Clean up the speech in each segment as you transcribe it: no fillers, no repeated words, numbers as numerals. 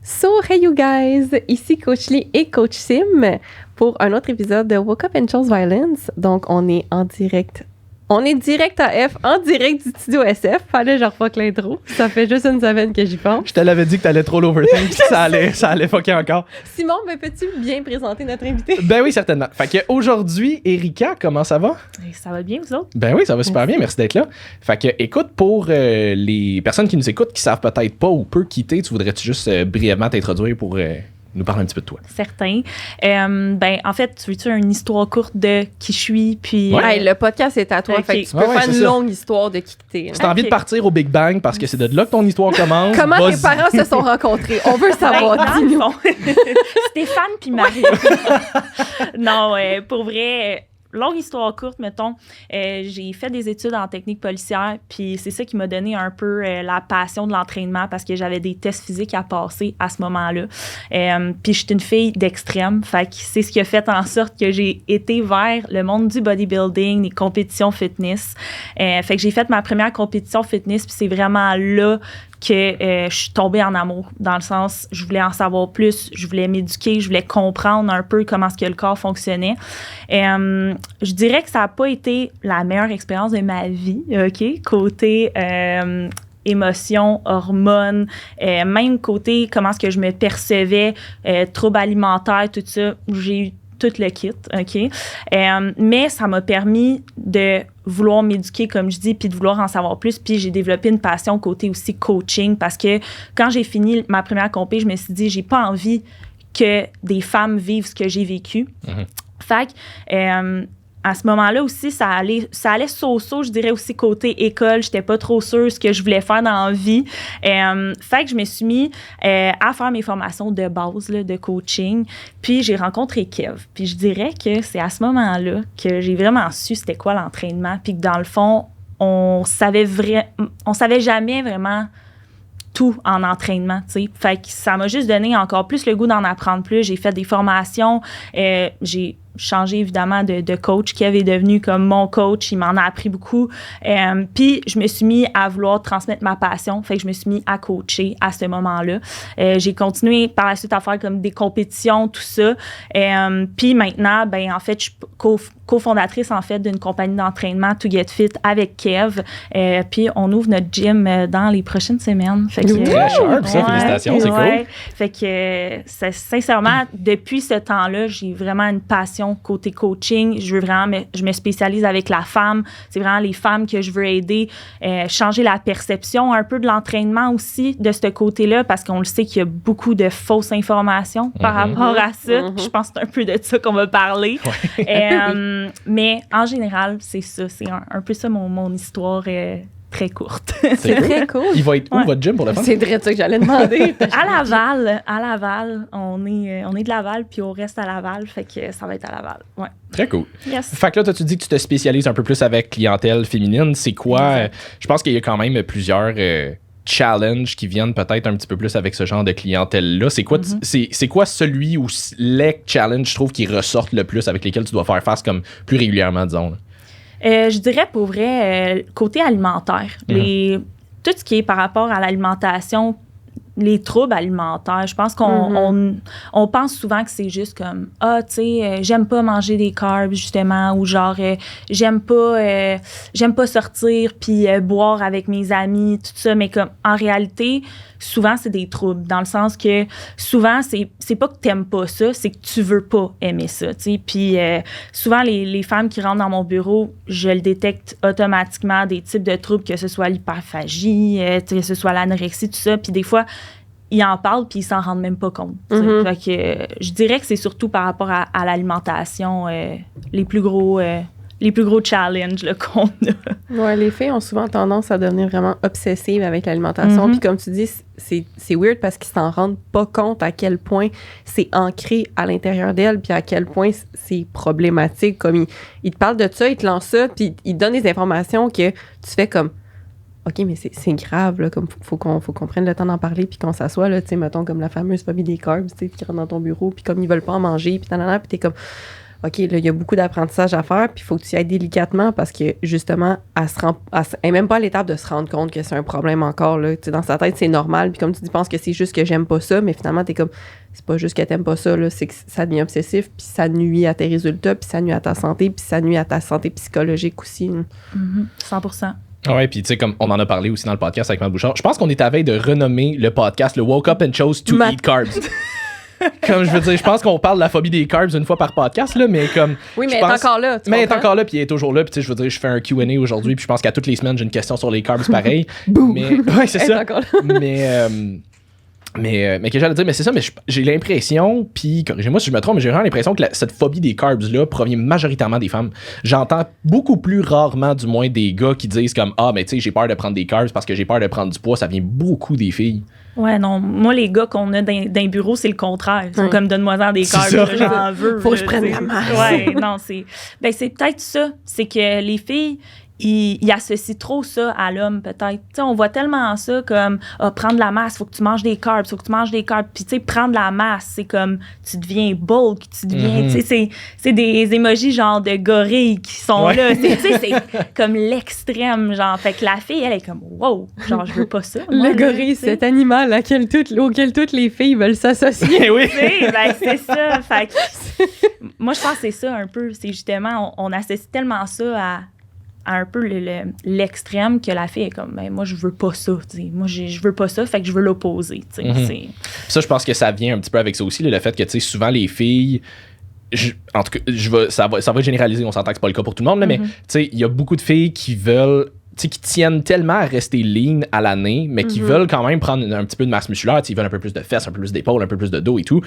So, hey you guys! Ici Coach Lee et Coach Sim pour un autre épisode de Woke Up and Chose Violence. Donc, on est en direct. On est direct à F, en direct du studio SF. Fallait genre fuck l'intro. Ça fait juste une semaine que j'y pense. Je te l'avais dit que t'allais trop l'overthink, ça allait fucker encore. Simon, peux-tu bien présenter notre invité? Ben oui, certainement. Fait que aujourd'hui, Erika, comment ça va? Ça va bien, vous autres? Ben oui, ça va super bien, merci d'être là. Fait que, écoute, pour les personnes qui nous écoutent, qui savent peut-être pas ou peu quitter, tu voudrais-tu juste brièvement t'introduire pour nous parler un petit peu de toi? Certain. En fait, tu veux-tu une histoire courte de qui je suis, puis... Ouais. Hey, le podcast est à toi, Okay. fait que tu peux faire une longue histoire de qui t'es. Si t'as envie de partir au Big Bang parce que c'est de là que ton histoire commence, Comment vas-y. tes parents se sont rencontrés? On veut savoir, dans le dis-nous. fond. Stéphane puis Marie. Non, pour vrai... Longue histoire courte, mettons, j'ai fait des études en technique policière, puis c'est ça qui m'a donné un peu la passion de l'entraînement parce que j'avais des tests physiques à passer à ce moment-là. Puis j'étais une fille d'extrême, fait que c'est ce qui a fait en sorte que j'ai été vers le monde du bodybuilding, des compétitions fitness. Fait que j'ai fait ma première compétition fitness, puis c'est vraiment là que je suis tombée en amour, dans le sens, je voulais en savoir plus, je voulais m'éduquer, je voulais comprendre un peu comment est-ce que le corps fonctionnait. Je dirais que ça n'a pas été la meilleure expérience de ma vie, OK? Côté émotions, hormones, même côté comment est-ce que je me percevais, troubles alimentaires, tout ça, j'ai eu tout le kit, OK? Mais ça m'a permis de vouloir m'éduquer, comme je dis, puis de vouloir en savoir plus. Puis j'ai développé une passion côté aussi coaching parce que quand j'ai fini ma première compé, je me suis dit, j'ai pas envie que des femmes vivent ce que j'ai vécu. Mm-hmm. Fait que, à ce moment-là aussi, ça allait so-so, je dirais aussi côté école. J'étais pas trop sûre ce que je voulais faire dans la vie. Fait que je me suis mis à faire mes formations de base là, de coaching. Puis j'ai rencontré Kev. Puis je dirais que c'est à ce moment-là que j'ai vraiment su c'était quoi l'entraînement. Puis que dans le fond, on savait jamais vraiment tout en entraînement, tu sais. Fait que ça m'a juste donné encore plus le goût d'en apprendre plus. J'ai fait des formations, j'ai changé évidemment de coach. Kev est devenu comme mon coach, il m'en a appris beaucoup. Puis je me suis mis à vouloir transmettre ma passion, fait que je me suis mis à coacher à ce moment-là. J'ai continué par la suite à faire comme des compétitions, tout ça. Puis maintenant, en fait, je suis cofondatrice en fait d'une compagnie d'entraînement To Get Fit avec Kev. Puis on ouvre notre gym dans les prochaines semaines. Fait que, très sharp, ça, félicitations, c'est cool. Fait que sincèrement, depuis ce temps-là, j'ai vraiment une passion côté coaching. Je me spécialise avec la femme. C'est vraiment les femmes que je veux aider. Changer la perception un peu de l'entraînement aussi de ce côté-là parce qu'on le sait qu'il y a beaucoup de fausses informations par rapport à ça. Je pense que c'est un peu de ça qu'on va parler. Ouais. Mais en général, c'est ça. C'est un peu ça mon histoire très courte. C'est très cool. Il va être où, votre gym, pour le fun? C'est vrai ça que j'allais demander. À Laval. On est de Laval, puis on reste à Laval, fait que ça va être à Laval. Ouais. Très cool. Yes. Fait que là, tu dis que tu te spécialises un peu plus avec clientèle féminine. C'est quoi? Je pense qu'il y a quand même plusieurs challenges qui viennent peut-être un petit peu plus avec ce genre de clientèle-là. C'est quoi, c'est quoi celui ou les challenges, je trouve, qui ressortent le plus avec lesquels tu dois faire face comme plus régulièrement, disons, là? Je dirais pour vrai, côté alimentaire, tout ce qui est par rapport à l'alimentation, les troubles alimentaires, je pense qu'on on pense souvent que c'est juste comme tu sais, j'aime pas manger des carbs justement, ou genre j'aime pas sortir puis boire avec mes amis, tout ça, mais comme en réalité souvent c'est des troubles dans le sens que souvent c'est pas que t'aimes pas ça, c'est que tu veux pas aimer ça, tu sais. Puis souvent les femmes qui rentrent dans mon bureau, je le détecte automatiquement des types de troubles, que ce soit l'hyperphagie, que ce soit l'anorexie, tout ça. Puis des fois ils en parlent puis ils s'en rendent même pas compte. Fait que je dirais que c'est surtout par rapport à l'alimentation les plus gros challenges là, qu'on a. Ouais, les filles ont souvent tendance à devenir vraiment obsessives avec l'alimentation. Puis comme tu dis, c'est weird parce qu'ils s'en rendent pas compte à quel point c'est ancré à l'intérieur d'elles, puis à quel point c'est problématique. Comme ils te parlent de ça, ils te lancent ça, puis ils te donnent des informations que tu fais comme OK, mais c'est grave, là, comme faut qu'on prenne le temps d'en parler puis qu'on s'assoit, là, tu sais, mettons, comme la fameuse phobie des carbs, tu sais, qui rentre dans ton bureau, puis comme ils veulent pas en manger, puis puis t'es comme OK, là, il y a beaucoup d'apprentissage à faire, puis il faut que tu y ailles délicatement parce que, justement, elle n'est même pas à l'étape de se rendre compte que c'est un problème encore, là. Tu sais, dans sa tête, c'est normal, puis comme tu dis, penses que c'est juste que j'aime pas ça, mais finalement, t'es comme, c'est pas juste que t'aimes pas ça, là, c'est que ça devient obsessif, puis ça nuit à tes résultats, puis ça nuit à ta santé, puis ça nuit à ta santé psychologique aussi. 100%. Ouais, puis tu sais, comme on en a parlé aussi dans le podcast avec Matt Bouchard, je pense qu'on est à veille de renommer le podcast le Woke Up and Chose to Eat Carbs. Comme je veux dire, je pense qu'on parle de la phobie des carbs une fois par podcast, là, mais comme. Oui, mais elle est encore là. Mais elle est encore là, puis elle est toujours là. Puis tu sais, je veux dire, je fais un Q&A aujourd'hui, puis je pense qu'à toutes les semaines, j'ai une question sur les carbs pareil. Mais. Ouais, c'est ça. Mais que j'allais dire, mais c'est ça, mais j'ai l'impression, puis corrigez-moi si je me trompe, mais j'ai vraiment l'impression que cette phobie des carbs-là provient majoritairement des femmes. J'entends beaucoup plus rarement, du moins, des gars qui disent comme, ah, mais tu sais, j'ai peur de prendre des carbs parce que j'ai peur de prendre du poids. Ça vient beaucoup des filles. Ouais, non. Moi, les gars qu'on a dans bureau, c'est le contraire. Ils sont comme, donne-moi-en des carbs, j'en veux. Faut que je prenne la masse. Ouais, non, c'est peut-être ça. C'est que les filles, ils associent trop ça à l'homme, peut-être. Tu sais, on voit tellement ça comme prendre la masse, faut que tu manges des carbs, faut que tu manges des carbs. Puis, tu sais, prendre la masse, c'est comme tu deviens bulk, tu deviens. Tu sais, c'est des émojis genre de gorilles qui sont là. Tu sais, c'est comme l'extrême, genre. Fait que la fille, elle est comme, wow, genre, je veux pas ça. Moi, le gorille, cet animal auquel toutes les filles veulent s'associer. Oui. Ben, c'est ça. Fait que, moi, je pense que c'est ça un peu. C'est justement, on associe tellement ça à un peu l'extrême que la fille est comme, ben, moi, je veux pas ça. T'sais. Moi, je veux pas ça, fait que je veux l'opposer. Ça, je pense que ça vient un petit peu avec ça aussi, le fait que, tu sais, souvent, les filles... en tout cas, ça va généraliser, on s'entend que c'est pas le cas pour tout le monde, là, mais, tu sais, il y a beaucoup de filles qui veulent... qui tiennent tellement à rester lean à l'année, mais qui veulent quand même prendre un petit peu de masse musculaire. Ils veulent un peu plus de fesses, un peu plus d'épaules, un peu plus de dos et tout.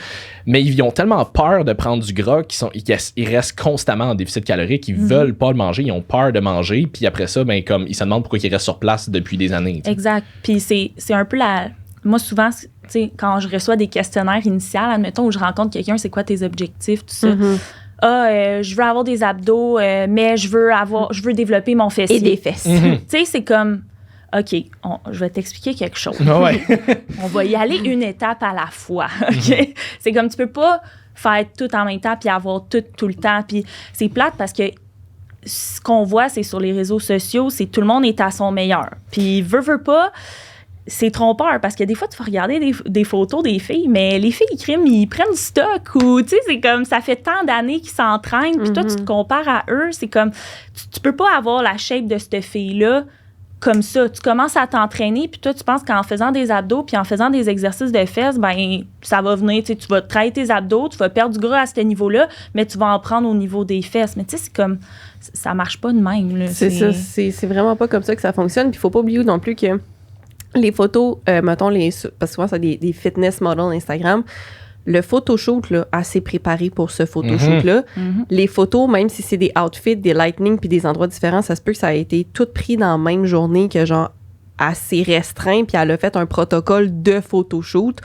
Mais ils ont tellement peur de prendre du gras qu'ils restent constamment en déficit calorique. Ils veulent pas le manger, ils ont peur de manger. Puis après ça, ben, comme, ils se demandent pourquoi ils restent sur place depuis des années. T'sais. Exact. Puis c'est un peu la... Moi, souvent, quand je reçois des questionnaires initiaux, admettons, où je rencontre quelqu'un, c'est quoi tes objectifs, tout ça. Je veux avoir des abdos, mais je veux développer mon fessier. Et des fesses. Tu sais, c'est comme, OK, je vais t'expliquer quelque chose. Ouais. On va y aller une étape à la fois. OK? C'est comme, tu peux pas faire tout en même temps puis avoir tout le temps. Puis c'est plate parce que ce qu'on voit, c'est sur les réseaux sociaux, c'est tout le monde est à son meilleur. Puis veut pas... C'est trompeur parce que des fois, tu vas regarder des photos des filles, mais les filles, ils prennent du stock ou, tu sais, c'est comme, ça fait tant d'années qu'ils s'entraînent, puis toi, tu te compares à eux, c'est comme, tu peux pas avoir la shape de cette fille-là comme ça. Tu commences à t'entraîner, puis toi, tu penses qu'en faisant des abdos, puis en faisant des exercices de fesses, ben ça va venir, tu sais, tu vas travailler tes abdos, tu vas perdre du gras à ce niveau-là, mais tu vas en prendre au niveau des fesses. Mais tu sais, c'est comme, ça marche pas de même, là. C'est ça, c'est vraiment pas comme ça que ça fonctionne, puis il faut pas oublier non plus que les photos, mettons, parce que souvent, c'est des fitness models Instagram. Le photoshoot, là, assez préparé pour ce photoshoot-là. Les photos, même si c'est des outfits, des lightning puis des endroits différents, ça se peut que ça a été tout pris dans la même journée que, genre, assez restreint, puis elle a fait un protocole de photoshoot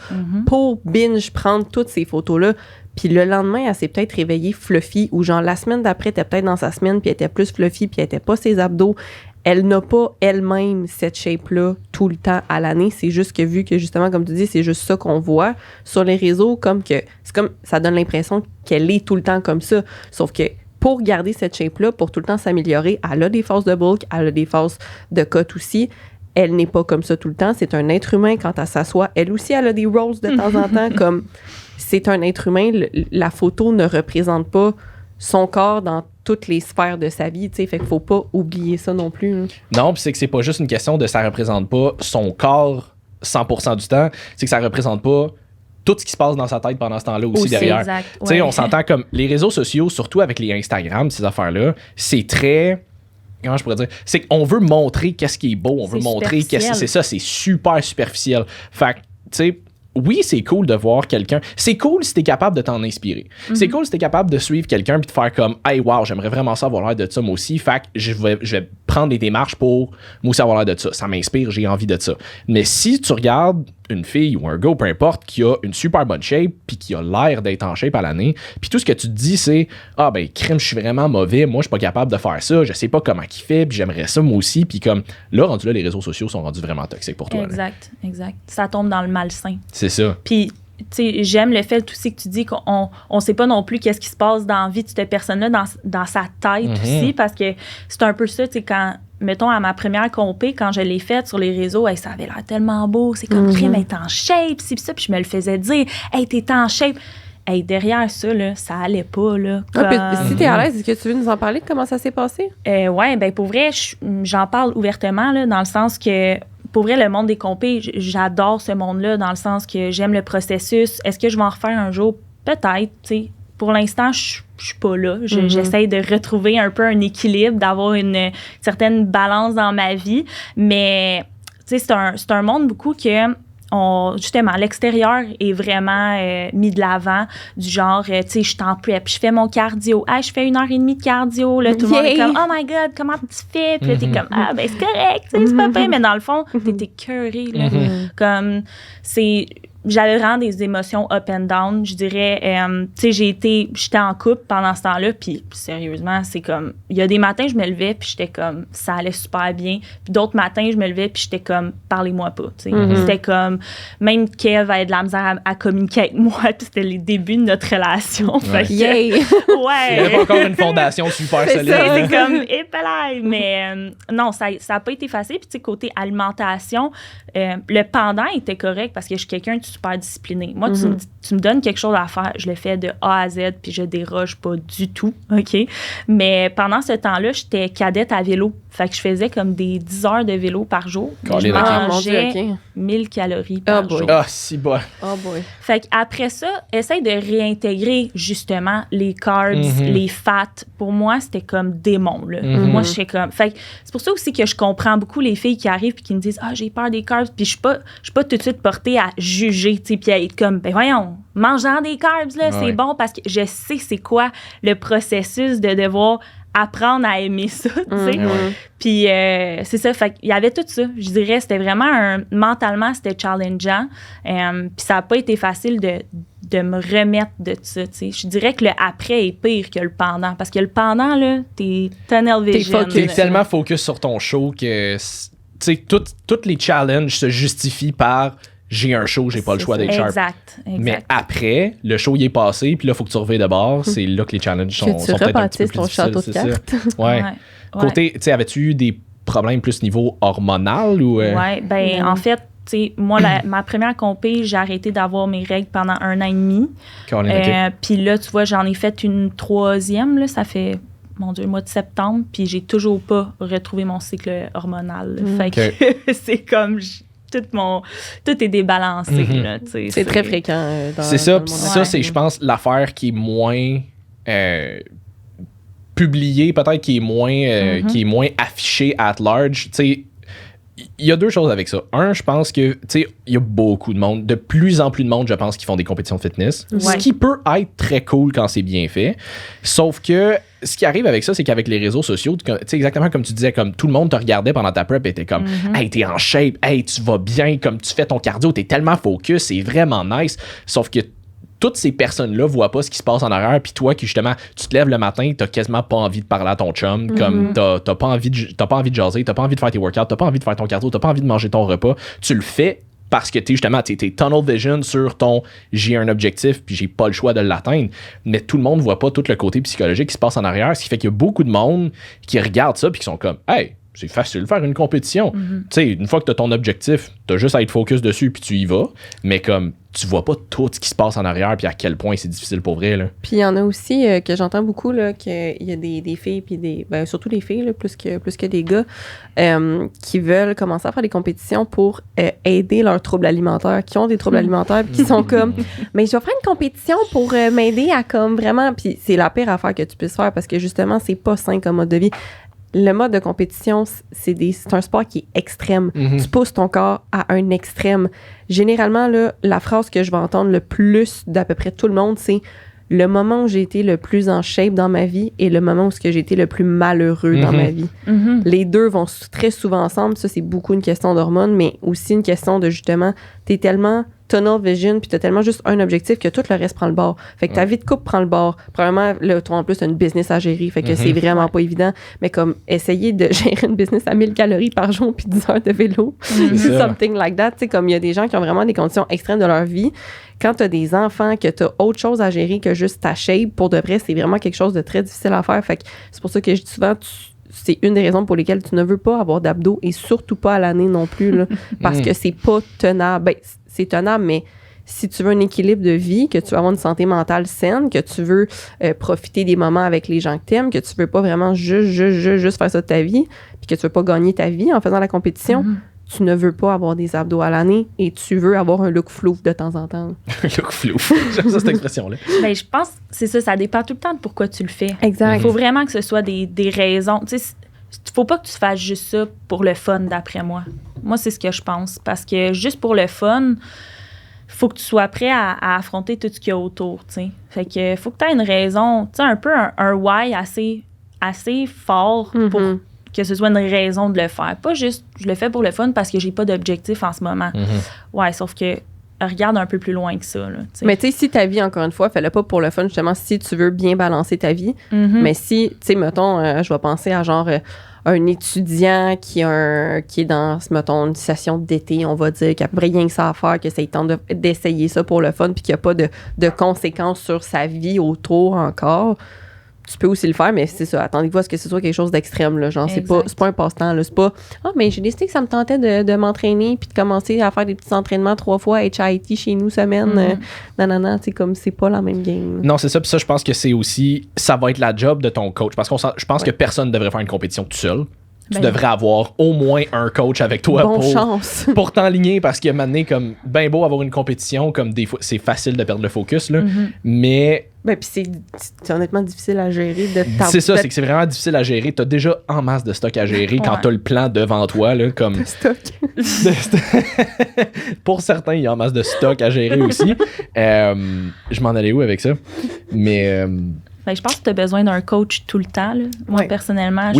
pour binge prendre toutes ces photos-là. Puis le lendemain, elle s'est peut-être réveillée fluffy, ou genre, la semaine d'après, elle était peut-être dans sa semaine, puis elle était plus fluffy, puis elle était pas ses abdos. Elle n'a pas elle-même cette shape-là tout le temps à l'année. C'est juste que vu que, justement, comme tu dis, c'est juste ça qu'on voit sur les réseaux, c'est comme ça donne l'impression qu'elle est tout le temps comme ça. Sauf que pour garder cette shape-là, pour tout le temps s'améliorer, elle a des phases de bulk, elle a des phases de cut aussi. Elle n'est pas comme ça tout le temps. C'est un être humain quand elle s'assoit. Elle aussi, elle a des rolls de temps en temps. Comme c'est un être humain, la photo ne représente pas son corps dans toutes les sphères de sa vie, tu sais, fait qu'il faut pas oublier ça non plus. Hein. Non, puis c'est que c'est pas juste une question de ça représente pas son corps 100% du temps, c'est que ça représente pas tout ce qui se passe dans sa tête pendant ce temps-là aussi derrière. Exact, tu sais, on s'entend comme les réseaux sociaux, surtout avec les Instagram, ces affaires-là, c'est très... Comment je pourrais dire? C'est qu'on veut montrer qu'est-ce qui est beau, on veut montrer qu'est-ce que c'est ça, c'est super superficiel. Fait que, tu sais, oui, c'est cool de voir quelqu'un. C'est cool si t'es capable de t'en inspirer. C'est cool si t'es capable de suivre quelqu'un puis de faire comme « Hey, wow, j'aimerais vraiment ça avoir l'air de ça moi aussi. » Fait que je vais prendre des démarches pour moi aussi avoir l'air de ça. Ça m'inspire, j'ai envie de ça. Mais si tu regardes une fille ou un gars, peu importe, qui a une super bonne shape puis qui a l'air d'être en shape à l'année, puis tout ce que tu te dis, c'est « Ah, ben, crime, je suis vraiment mauvais. Moi, je suis pas capable de faire ça. Je sais pas comment qu'il fait puis j'aimerais ça moi aussi. » Puis comme, là, les réseaux sociaux sont rendus vraiment toxiques pour toi. Exact. Ça tombe dans le malsain. C'est ça. Puis sais, j'aime le fait aussi que tu dis qu'on sait pas non plus qu'est-ce qui se passe dans la vie de cette personne-là, dans sa tête aussi, parce que c'est un peu ça, tu sais, quand, mettons, à ma première compé, quand je l'ai faite sur les réseaux, hey, ça avait l'air tellement beau, c'est comme, crime, elle est en shape, c'est ça, puis je me le faisais dire, hey, t'es en shape. Hey, derrière ça, là, ça allait pas, là. Comme... si t'es à l'aise, est-ce que tu veux nous en parler de comment ça s'est passé? Ouais, ben pour vrai, j'en parle ouvertement, là, dans le sens que, pour vrai, le monde des compés, j'adore ce monde-là, dans le sens que j'aime le processus. Est-ce que je vais en refaire un jour? Peut-être, tu sais. Pour l'instant, je suis pas là. J'essaie de retrouver un peu un équilibre, d'avoir une certaine balance dans ma vie. Mais, tu sais, c'est un monde beaucoup que... justement, l'extérieur est vraiment mis de l'avant, du genre, tu sais, je suis en prep, je fais mon cardio. Hey, je fais 1h30 de cardio. Là, tout le monde est comme, oh my God, comment tu fais? Puis là, t'es comme, ah, ben, c'est correct, c'est pas pire. Mais dans le fond, t'es écœuré, là. Comme, j'avais vraiment des émotions up and down, je dirais. Tu sais, j'étais en couple pendant ce temps-là, puis sérieusement, c'est comme, il y a des matins, je me levais, puis j'étais comme, ça allait super bien. Puis d'autres matins, je me levais, puis j'étais comme, parlez-moi pas, tu sais. C'était comme, même Kev avait de la misère à communiquer avec moi, puis c'était les débuts de notre relation. Ouais. Fait que, Il n'y avait pas encore une fondation super solide. C'est comme, épelaille. Mais non, ça a pas été facile. Puis, tu sais, côté alimentation, le pendant était correct parce que je suis quelqu'un de super discipliné. Moi, tu me donnes quelque chose à faire, je le fais de A à Z, puis je déroge pas du tout, OK? Mais pendant ce temps-là, j'étais cadette à vélo. Fait que je faisais comme des 10 heures de vélo par jour. Je mangeais 1000 calories par jour. Ah, si bon. Oh boy. Fait qu'après ça, essaye de réintégrer justement les carbs, les fats. Pour moi, c'était comme démon, là. Moi, j'étais comme... Fait que c'est pour ça aussi que je comprends beaucoup les filles qui arrivent puis qui me disent « Ah, j'ai peur des carbs. » Puis je suis pas tout de suite portée à juger, tu sais, puis à être comme « Ben voyons, mangeant des carbs, là, c'est bon. » Parce que je sais c'est quoi le processus de devoir apprendre à aimer ça, tu sais. Puis c'est ça, fait qu'il y avait tout ça. Je dirais, c'était vraiment mentalement, c'était challengeant. Puis ça n'a pas été facile de me remettre de ça, tu sais. Je dirais que le après est pire que le pendant. Parce que le pendant, là, t'es tunnel vision. T'es tellement focus sur ton show que, tu sais, tous les challenges se justifient par j'ai un show, j'ai pas le choix d'être sharp. Exact. Mais après, le show il est passé, puis là, il faut que tu reviennes de bord. C'est là que les challenges sont peut-être un petit peu plus ton château de cartes. Ouais. Côté, tu sais, avais-tu eu des problèmes plus niveau hormonal ou... Ouais, ben en fait, tu sais, moi, ma première compé, j'ai arrêté d'avoir mes règles pendant 1 an et demi. Puis là, tu vois, j'en ai fait une 3e, là, ça fait... Mon Dieu, le mois de septembre, puis j'ai toujours pas retrouvé mon cycle hormonal. Fait que c'est comme... Tout est débalancé. Là, c'est très fréquent dans c'est ça, dans le monde. ça c'est, je pense, l'affaire qui est moins publiée, peut-être qui est moins affichée at large. Tu sais, il y a 2 choses avec ça. Un, je pense que, tu sais, il y a beaucoup de monde, de plus en plus de monde, je pense, qui font des compétitions de fitness. Ce qui peut être très cool quand c'est bien fait. Sauf que ce qui arrive avec ça, c'est qu'avec les réseaux sociaux, tu sais, exactement comme tu disais, comme tout le monde te regardait pendant ta prep et était comme, hey, t'es en shape, hey, tu vas bien, comme tu fais ton cardio, t'es tellement focus, c'est vraiment nice. Sauf que toutes ces personnes-là voient pas ce qui se passe en arrière, puis toi qui justement tu te lèves le matin, t'as quasiment pas envie de parler à ton chum, comme t'as pas envie de jaser, t'as pas envie de faire tes workouts, t'as pas envie de faire ton cardio, t'as pas envie de manger ton repas, tu le fais parce que t'es tunnel vision sur ton j'ai un objectif puis j'ai pas le choix de l'atteindre, mais tout le monde voit pas tout le côté psychologique qui se passe en arrière, ce qui fait qu'il y a beaucoup de monde qui regardent ça puis qui sont comme hey, c'est facile de faire une compétition. Tu sais, une fois que t'as ton objectif, t'as juste à être focus dessus puis tu y vas, mais comme tu vois pas tout ce qui se passe en arrière puis à quel point c'est difficile pour vrai, là. Puis il y en a aussi que j'entends beaucoup, là, qu'il y a des filles, puis surtout des filles, là, plus que des gars, qui veulent commencer à faire des compétitions pour aider leurs troubles alimentaires, qui ont des troubles alimentaires, puis qui sont comme, mais je vais faire une compétition pour m'aider à comme vraiment, puis c'est la pire affaire que tu puisses faire parce que justement, c'est pas sain comme mode de vie. Le mode de compétition, c'est un sport qui est extrême. Tu pousses ton corps à un extrême. Généralement, là, la phrase que je vais entendre le plus d'à peu près tout le monde, c'est le moment où j'ai été le plus en shape dans ma vie et le moment où j'ai été le plus malheureux dans ma vie. Les deux vont très souvent ensemble. Ça, c'est beaucoup une question d'hormones, mais aussi une question de justement, tunnel vision, puis t'as tellement juste un objectif que tout le reste prend le bord. Fait que ta vie de couple prend le bord. Probablement, là, toi, en plus, t'as une business à gérer, fait que c'est vraiment pas évident. Mais comme, essayer de gérer une business à 1000 calories par jour puis 10 heures de vélo, something like that. Tu sais, comme il y a des gens qui ont vraiment des conditions extrêmes de leur vie. Quand t'as des enfants, que t'as autre chose à gérer que juste ta shape, pour de vrai, c'est vraiment quelque chose de très difficile à faire. Fait que c'est pour ça que je dis souvent, c'est une des raisons pour lesquelles tu ne veux pas avoir d'abdos et surtout pas à l'année non plus, là, parce que c'est pas tenable. Ben, c'est tenable, mais si tu veux un équilibre de vie, que tu veux avoir une santé mentale saine, que tu veux profiter des moments avec les gens que t'aimes, que tu veux pas vraiment juste faire ça de ta vie, puis que tu veux pas gagner ta vie en faisant la compétition, tu ne veux pas avoir des abdos à l'année et tu veux avoir un look flou de temps en temps. Un look flou. J'aime ça, cette expression-là. Ben, je pense que c'est ça dépend tout le temps de pourquoi tu le fais. Exact. Il faut vraiment que ce soit des raisons. Tu sais, faut pas que tu fasses juste ça pour le fun, d'après moi. Moi, c'est ce que je pense. Parce que juste pour le fun, faut que tu sois prêt à affronter tout ce qu'il y a autour, tu sais. Fait que faut que tu aies une raison, tu sais, un peu un why assez fort pour que ce soit une raison de le faire. Pas juste, je le fais pour le fun parce que j'ai pas d'objectif en ce moment. Ouais, sauf que regarde un peu plus loin que ça. Là, t'sais. Mais tu sais, si ta vie, encore une fois, fais-le pas pour le fun, justement, si tu veux bien balancer ta vie. Mais si, tu sais, mettons, je vais penser à genre un étudiant qui est dans, mettons, une session d'été, on va dire, qui a rien que ça à faire, que ça tente d'essayer ça pour le fun, puis qu'il n'y a pas de conséquences sur sa vie autour encore. Tu peux aussi le faire, mais c'est ça. Attendez-vous à ce que ce soit quelque chose d'extrême. Là. Genre, c'est pas un passe-temps. Là. C'est pas « Ah, mais j'ai décidé que ça me tentait de m'entraîner puis de commencer à faire des petits entraînements 3 fois à HIIT chez nous semaine. Non. Tu sais, comme c'est pas la même game. Non, c'est ça. Puis ça, je pense que c'est aussi... Ça va être la job de ton coach. Parce que je pense que personne ne devrait faire une compétition tout seul. Tu devrais avoir au moins un coach avec toi pour t'enligner, parce qu'il y a maintenant comme ben beau avoir une compétition, comme des fois c'est facile de perdre le focus là, mais ben puis c'est honnêtement difficile à gérer c'est ça, c'est que c'est vraiment difficile à gérer. T'as déjà en masse de stock à gérer quand t'as le plan devant toi là, comme de stock. Pour certains il y a en masse de stock à gérer aussi. Je m'en allais où avec ça, mais ben, je pense que t'as besoin d'un coach tout le temps là. Moi personnellement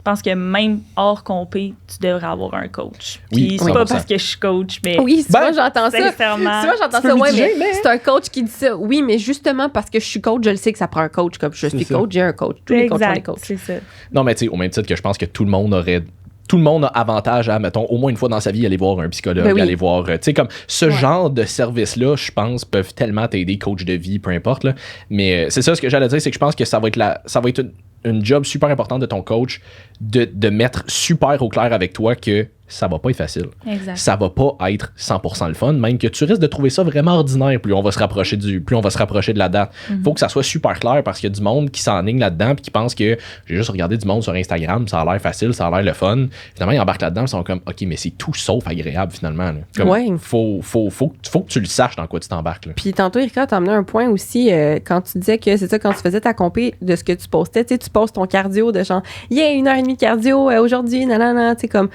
je pense que même hors compé, tu devrais avoir un coach. Puis c'est pas parce que je suis coach, mais... Oui, souvent j'entends ça. Sincèrement. Souvent j'entends ça, mais c'est un coach qui dit ça. Oui, mais justement parce que je suis coach, je le sais que ça prend un coach. Comme je suis coach, j'ai un coach. Tous les coachs sont des coachs. C'est ça. Non, mais tu sais, au même titre que je pense que tout le monde a avantage à, mettons, au moins une fois dans sa vie, aller voir un psychologue, aller voir, tu sais, comme ce genre de service-là, je pense, peuvent tellement t'aider, coach de vie, peu importe, là. Mais c'est ça, ce que j'allais dire, c'est que je pense que ça va être une job super importante de ton coach de mettre super au clair avec toi que ça va pas être facile. Exact. Ça va pas être 100% le fun, même que tu risques de trouver ça vraiment ordinaire plus on va se rapprocher de la date. Faut que ça soit super clair, parce qu'il y a du monde qui s'enligne là-dedans puis qui pense que j'ai juste regardé du monde sur Instagram, ça a l'air facile, ça a l'air le fun. Finalement, ils embarquent là-dedans, ils sont comme OK, mais c'est tout sauf agréable finalement. Là. Comme, faut que tu le saches dans quoi tu t'embarques. Là. Puis tantôt, Erika, t'as amené un point aussi quand tu disais que c'est ça, quand tu faisais ta compé, de ce que tu postais, tu sais, tu postes ton cardio de genre 1h30 de cardio aujourd'hui, nanana, tu sais, comme.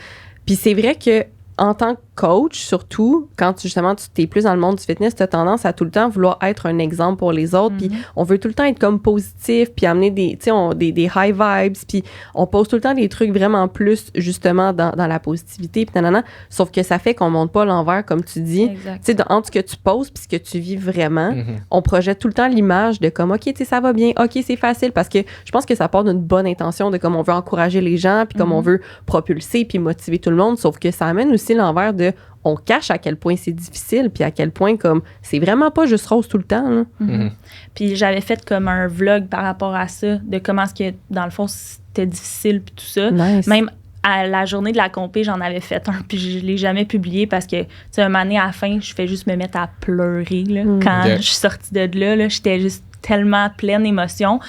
Puis c'est vrai que en tant que coach, surtout, quand justement tu t'es plus dans le monde du fitness, tu as tendance à tout le temps vouloir être un exemple pour les autres. Puis on veut tout le temps être comme positif, puis amener des high vibes, puis on pose tout le temps des trucs vraiment plus justement dans la positivité, puis nanana. Sauf que ça fait qu'on monte pas l'envers, comme tu dis. Tu sais, entre ce que tu poses puis ce que tu vis vraiment, on projette tout le temps l'image de comme, OK, tu sais, ça va bien, OK, c'est facile, parce que je pense que ça part d'une bonne intention de comme on veut encourager les gens, puis comme on veut propulser puis motiver tout le monde, sauf que ça amène aussi l'envers de on cache à quel point c'est difficile, puis à quel point comme c'est vraiment pas juste rose tout le temps. Là. Puis j'avais fait comme un vlog par rapport à ça, de comment est-ce que, dans le fond, c'était difficile, puis tout ça. Nice. Même à la journée de la compé, j'en avais fait un, puis je l'ai jamais publié parce que, tu sais, un moment donné, à la fin, je fais juste me mettre à pleurer, là. Quand je suis sortie de là, j'étais juste tellement pleine d'émotions.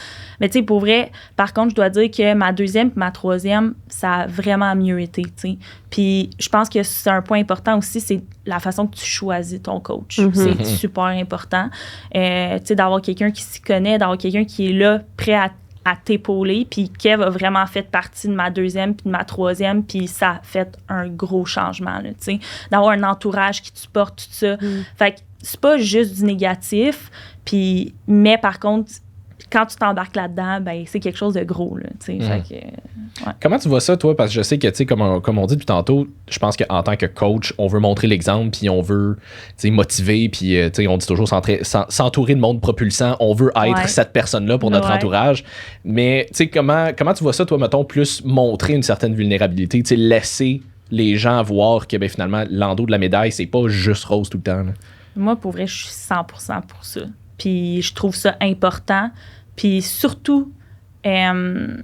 Mais tu sais, pour vrai, par contre, je dois dire que ma deuxième et ma troisième, ça a vraiment mieux été, tu sais. Puis je pense que c'est un point important aussi, c'est la façon que tu choisis ton coach. C'est super important. Tu sais, d'avoir quelqu'un qui s'y connaît, d'avoir quelqu'un qui est là, prêt à t'épauler. Puis Kev a vraiment fait partie de ma deuxième puis de ma troisième, puis ça a fait un gros changement, là, tu sais. D'avoir un entourage qui te supporte, tout ça. Fait que c'est pas juste du négatif, puis mais par contre, quand tu t'embarques là-dedans, ben c'est quelque chose de gros, là, tu sais. Fait que, ouais. Comment tu vois ça, toi? Parce que je sais que, tu sais, comme on dit depuis tantôt, je pense qu'en tant que coach, on veut montrer l'exemple, puis on veut, tu sais, motiver, puis, tu sais, on dit toujours s'entourer de monde propulsant. On veut être cette personne-là pour notre entourage. Mais, tu sais, comment tu vois ça, toi, mettons, plus montrer une certaine vulnérabilité, tu sais, laisser les gens voir que, ben, finalement, l'endos de la médaille, c'est pas juste rose tout le temps, là. Moi, pour vrai, je suis 100% pour ça. Puis je trouve ça important. Puis surtout, dans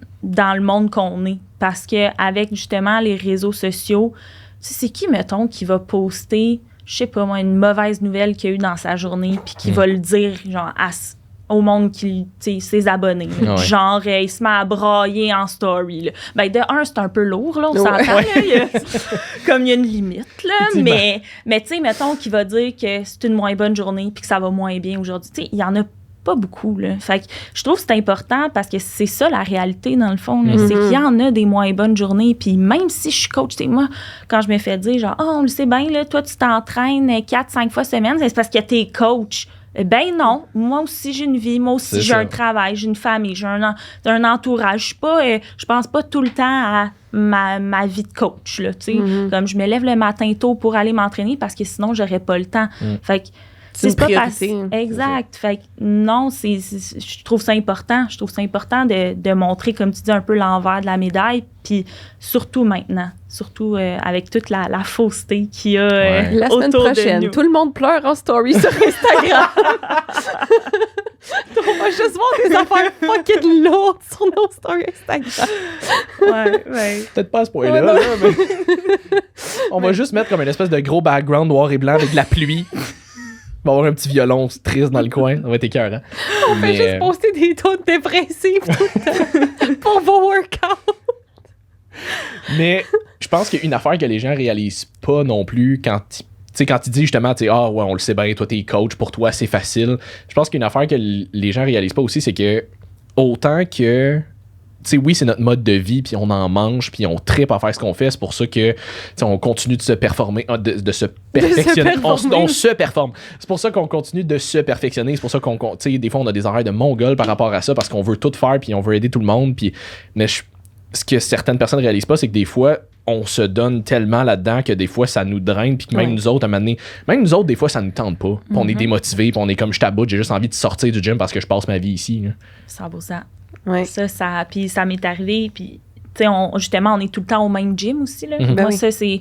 le monde qu'on est. Parce qu'avec, justement, les réseaux sociaux, tu sais, c'est qui, mettons, qui va poster, je sais pas moi, une mauvaise nouvelle qu'il y a eu dans sa journée, puis qui va le dire, genre, au monde, tu sais, ses abonnés. Ouais. Genre, il se met à brailler en story. Là. Ben, de un, c'est un peu lourd, là, on s'entend. Là, comme il y a une limite, là. Mais tu sais, mettons qu'il va dire que c'est une moins bonne journée puis que ça va moins bien aujourd'hui. Tu sais, il y en a pas beaucoup, là. Fait que je trouve que c'est important parce que c'est ça, la réalité, dans le fond. Là. C'est qu'il y en a des moins bonnes journées. Puis même si je suis coach, tu sais, moi, quand je me fais dire, genre, on le sait bien, là, toi, tu t'entraînes 4-5 fois semaine, c'est parce que t'es coach. Ben non, moi aussi j'ai une vie, moi aussi j'ai un travail, j'ai une famille, j'ai un entourage. Je pense pas tout le temps à ma vie de coach, là, tu sais. Comme je me lève le matin tôt pour aller m'entraîner parce que sinon j'aurais pas le temps. Fait que c'est pas priorité. Exact. Fait que non, je trouve ça important. Je trouve ça important de montrer, comme tu dis, un peu l'envers de la médaille. Puis surtout maintenant. Surtout avec toute la fausseté qu'il y a la semaine autour prochaine, de nous. Tout le monde pleure en story sur Instagram. On va juste voir des affaires fucking lourdes sur nos stories Instagram. Ouais. Peut-être pas à ce point-là, là, mais on va juste mettre comme une espèce de gros background noir et blanc avec de la pluie. On va avoir un petit violon triste dans le coin. Ça va être écœurant. On fait juste poster des taux dépressifs tout le temps pour vos workouts. Mais je pense qu'il y a une affaire que les gens réalisent pas non plus quand ils disent justement, ah ouais, on le sait bien, toi t'es coach, pour toi c'est facile. Je pense qu'une affaire que les gens réalisent pas aussi, c'est que autant que, tu sais, oui, c'est notre mode de vie, puis on en mange, puis on trippe à faire ce qu'on fait. C'est pour ça que, on continue de se performer, de se perfectionner. On se performe. C'est pour ça qu'on continue de se perfectionner. C'est pour ça qu'on, tu sais, des fois, on a des horaires de mongol par rapport à ça, parce qu'on veut tout faire, puis on veut aider tout le monde. Puis, mais ce que certaines personnes réalisent pas, c'est que des fois, on se donne tellement là-dedans que des fois, ça nous draine, puis que même nous autres, à un moment donné, même nous autres, des fois, ça nous tente pas. Puis on est démotivés, puis on est comme, je t'aboute, j'ai juste envie de sortir du gym parce que je passe ma vie ici. Là. 100%. Ouais. Puis ça m'est arrivé, puis tu sais, justement, on est tout le temps au même gym aussi, là. Mm-hmm. Moi, ça, c'est...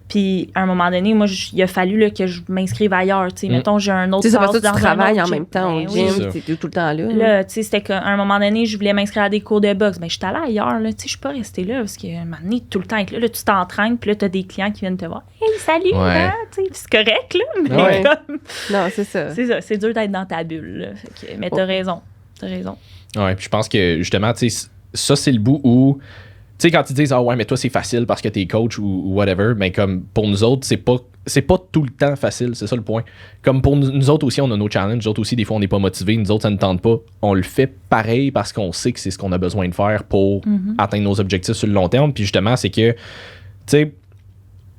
Puis, à un moment donné, moi, il a fallu là, que je m'inscrive ailleurs. Tu sais, mettons, j'ai un autre c'est pas ça, dans tu travailles en gym. même temps au gym, t'es tout le temps là. Là, tu sais, c'était qu'à un moment donné, je voulais m'inscrire à des cours de boxe. Ben, je suis allée ailleurs, là. Tu sais, je suis pas restée là parce que, à un moment donné, tout le temps être là. Là, tu t'entraînes, puis là, t'as des clients qui viennent te voir. Hey, salut, hein? Tu sais, c'est correct, là. Mais comme... Non, c'est ça. C'est ça. C'est dur d'être dans ta bulle, là. Fait que, mais t'as raison. Ouais, puis je pense que, justement, tu sais, ça, c'est le bout où... Tu sais, quand ils disent, ah ouais, mais toi, c'est facile parce que t'es coach ou whatever, mais comme pour nous autres, c'est pas tout le temps facile, c'est ça le point. Comme pour nous autres aussi, on a nos challenges. Nous autres aussi, des fois, on n'est pas motivés. Nous autres, ça ne tente pas. On le fait pareil parce qu'on sait que c'est ce qu'on a besoin de faire pour atteindre nos objectifs sur le long terme. Puis justement, c'est que, tu sais,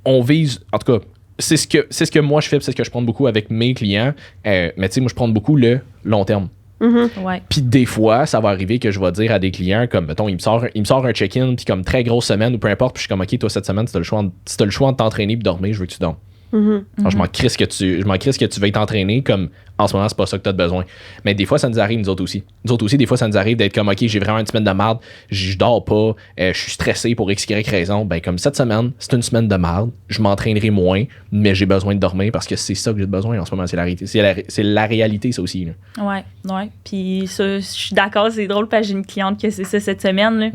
on vise, en tout cas, c'est ce que moi je fais, c'est ce que je prends beaucoup avec mes clients. Mais tu sais, moi, je prends beaucoup le long terme. Ouais. Puis des fois, ça va arriver que je vais dire à des clients comme, mettons, il me sort un check-in, puis comme très grosse semaine ou peu importe, puis je suis comme, OK, toi, cette semaine, si t'as le choix de t'entraîner puis dormir, je veux que tu dormes. Alors, je m'en crisse que tu veuilles t'entraîner, comme en ce moment, c'est pas ça que tu as besoin. Mais des fois, ça nous arrive, nous autres aussi. Nous autres aussi, des fois, ça nous arrive d'être comme, OK, j'ai vraiment une semaine de merde, je dors pas, je suis stressé pour X, Y raison. Ben, comme cette semaine, c'est une semaine de merde, je m'entraînerai moins, mais j'ai besoin de dormir parce que c'est ça que j'ai besoin en ce moment. C'est la réalité. C'est la réalité, ça aussi. Là. Ouais. Puis ça, je suis d'accord, c'est drôle parce que j'ai une cliente que c'est ça cette semaine, là.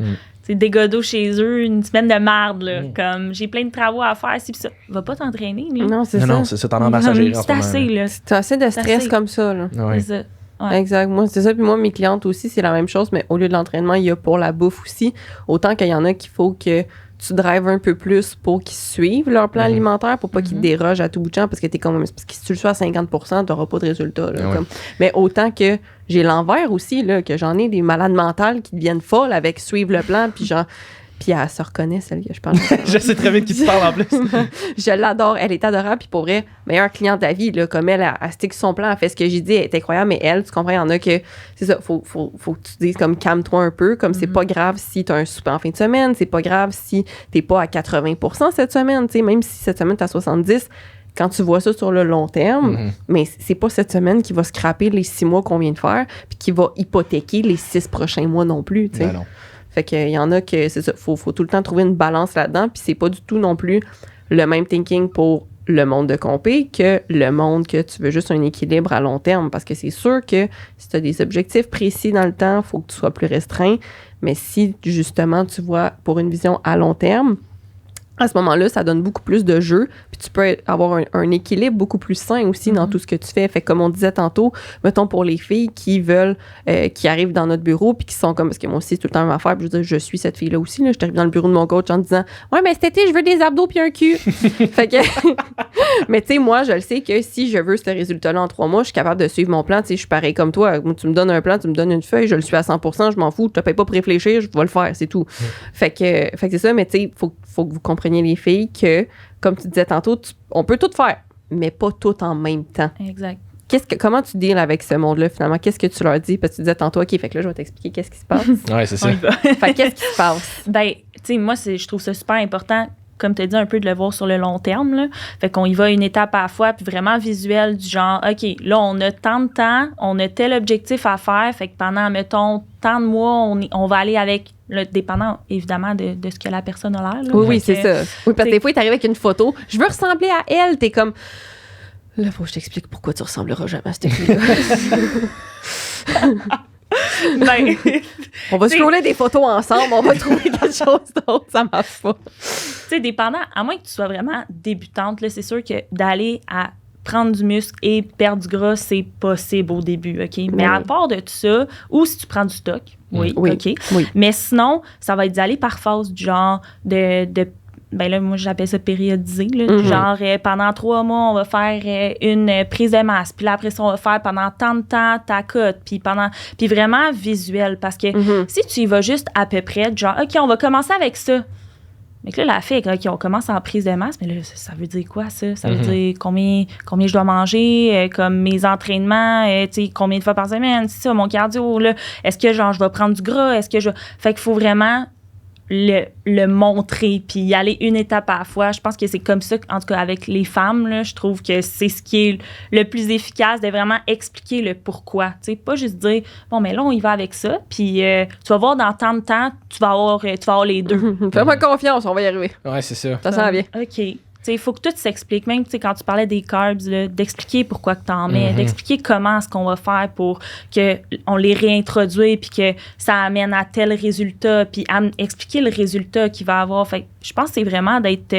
C'est des godots chez eux, une semaine de marde, là. Comme, j'ai plein de travaux à faire, si pis ça. Va pas t'entraîner, là. Non, c'est ça. Non, c'est ça, t'en ambassadeur en ce moment. C'est assez, là. C'est assez de stress comme ça, là. Ouais. C'est ça. Ouais. Exact. Moi, c'est ça. Puis moi, mes clientes aussi, c'est la même chose, mais au lieu de l'entraînement, il y a pour la bouffe aussi. Autant qu'il y en a qu'il faut que tu drives un peu plus pour qu'ils suivent leur plan alimentaire, pour pas qu'ils dérogent à tout bout de champ, parce que t'es comme, parce que si tu le fais à 50%, t'auras pas de résultat. Là, comme. Mais autant que j'ai l'envers aussi, là, que j'en ai des malades mentales qui deviennent folles avec suivre le plan, puis genre, Puis elle se reconnaît, celle que je parle. Je sais très bien qui te parle en plus. Je l'adore. Elle est adorable. Puis pour vrai, meilleure cliente à vie, là, comme elle stick son plan, elle fait ce que j'ai dit, elle est incroyable. Mais elle, tu comprends, il y en a que, c'est ça, faut que tu dises comme calme-toi un peu. Comme c'est pas grave si t'as un souper en fin de semaine. C'est pas grave si t'es pas à 80% cette semaine. Tu sais, même si cette semaine t'es à 70%, quand tu vois ça sur le long terme, mais c'est pas cette semaine qui va scraper les 6 mois qu'on vient de faire puis qui va hypothéquer les 6 prochains mois non plus, tu sais. Ben non. Fait qu'il y en a que, c'est ça, faut tout le temps trouver une balance là-dedans puis c'est pas du tout non plus le même thinking pour le monde de compé que le monde que tu veux juste un équilibre à long terme parce que c'est sûr que si tu as des objectifs précis dans le temps, il faut que tu sois plus restreint, mais si justement tu vois pour une vision à long terme, à ce moment-là, ça donne beaucoup plus de jeu, puis tu peux avoir un équilibre beaucoup plus sain aussi dans tout ce que tu fais. Fait que comme on disait tantôt, mettons pour les filles qui veulent, qui arrivent dans notre bureau, puis qui sont comme, parce que moi aussi, c'est tout le temps la même affaire, puis je veux dire, je suis cette fille-là aussi, là, je t'arrive dans le bureau de mon coach en disant, ouais, mais cet été, je veux des abdos puis un cul. Fait que, mais tu sais, moi, je le sais que si je veux ce résultat-là en 3 mois, je suis capable de suivre mon plan, tu sais, je suis pareil comme toi. Tu me donnes un plan, tu me donnes une feuille, je le suis à 100%, je m'en fous, je te paye pas pour réfléchir, je vais le faire, c'est tout. Fait que c'est ça, mais tu sais, faut que vous compreniez les filles que, comme tu disais tantôt, on peut tout faire, mais pas tout en même temps. Exact. Comment tu deals avec ce monde-là, finalement? Qu'est-ce que tu leur dis? Parce que tu disais tantôt, OK, fait que là, je vais t'expliquer qu'est-ce qui se passe. Ouais, c'est ça. Fait qu'est-ce qui se passe? Ben, tu sais, moi, je trouve ça super important, comme tu as dit, un peu de le voir sur le long terme, là. Fait qu'on y va une étape à la fois, puis vraiment visuel du genre, OK, là, on a tant de temps, on a tel objectif à faire, fait que pendant, mettons, tant de mois, on va aller avec, le dépendant, évidemment, de ce que la personne a l'air. Là. Oui, c'est ça. Oui, parce que des fois, il t'arrive avec une photo, je veux ressembler à elle, t'es comme... Là, faut que je t'explique pourquoi tu ressembleras jamais à cette fille-là. Ben, on va scroller des photos ensemble, on va trouver quelque chose d'autre, ça marche pas. Tu sais, dépendant, à moins que tu sois vraiment débutante, là, c'est sûr que d'aller à prendre du muscle et perdre du gras, c'est possible au début, OK? Mais à part de tout ça, ou si tu prends du stock, oui, OK. Oui. Mais sinon, ça va être d'aller par phase du genre de ben là, moi, j'appelle ça périodisé. Là, genre, pendant 3 mois, on va faire une prise de masse. Puis là, après ça, on va faire pendant tant de temps ta cote. Puis vraiment visuel. Parce que si tu y vas juste à peu près, genre, OK, on va commencer avec ça. Mais que là, la fille, OK, on commence en prise de masse. Mais là, ça veut dire quoi, ça? Ça veut dire combien je dois manger, comme mes entraînements, tu sais, combien de fois par semaine, c'est ça, mon cardio, là. Est-ce que, genre, je vais prendre du gras? Est-ce que je... Fait qu'il faut vraiment... le montrer, puis y aller une étape à la fois. Je pense que c'est comme ça, en tout cas avec les femmes, là, je trouve que c'est ce qui est le plus efficace, de vraiment expliquer le pourquoi. Tu sais, pas juste dire, bon, mais là, on y va avec ça, puis tu vas voir dans tant de temps, tu vas avoir les deux. Fais-moi confiance, on va y arriver. Ouais, c'est ça. Ça s'en vient. OK. Il faut que tout s'explique. Même quand tu parlais des carbs, là, d'expliquer pourquoi tu en mets, d'expliquer comment est-ce qu'on va faire pour qu'on les réintroduise puis que ça amène à tel résultat, puis expliquer le résultat qu'il va avoir. Fait, je pense que c'est vraiment d'être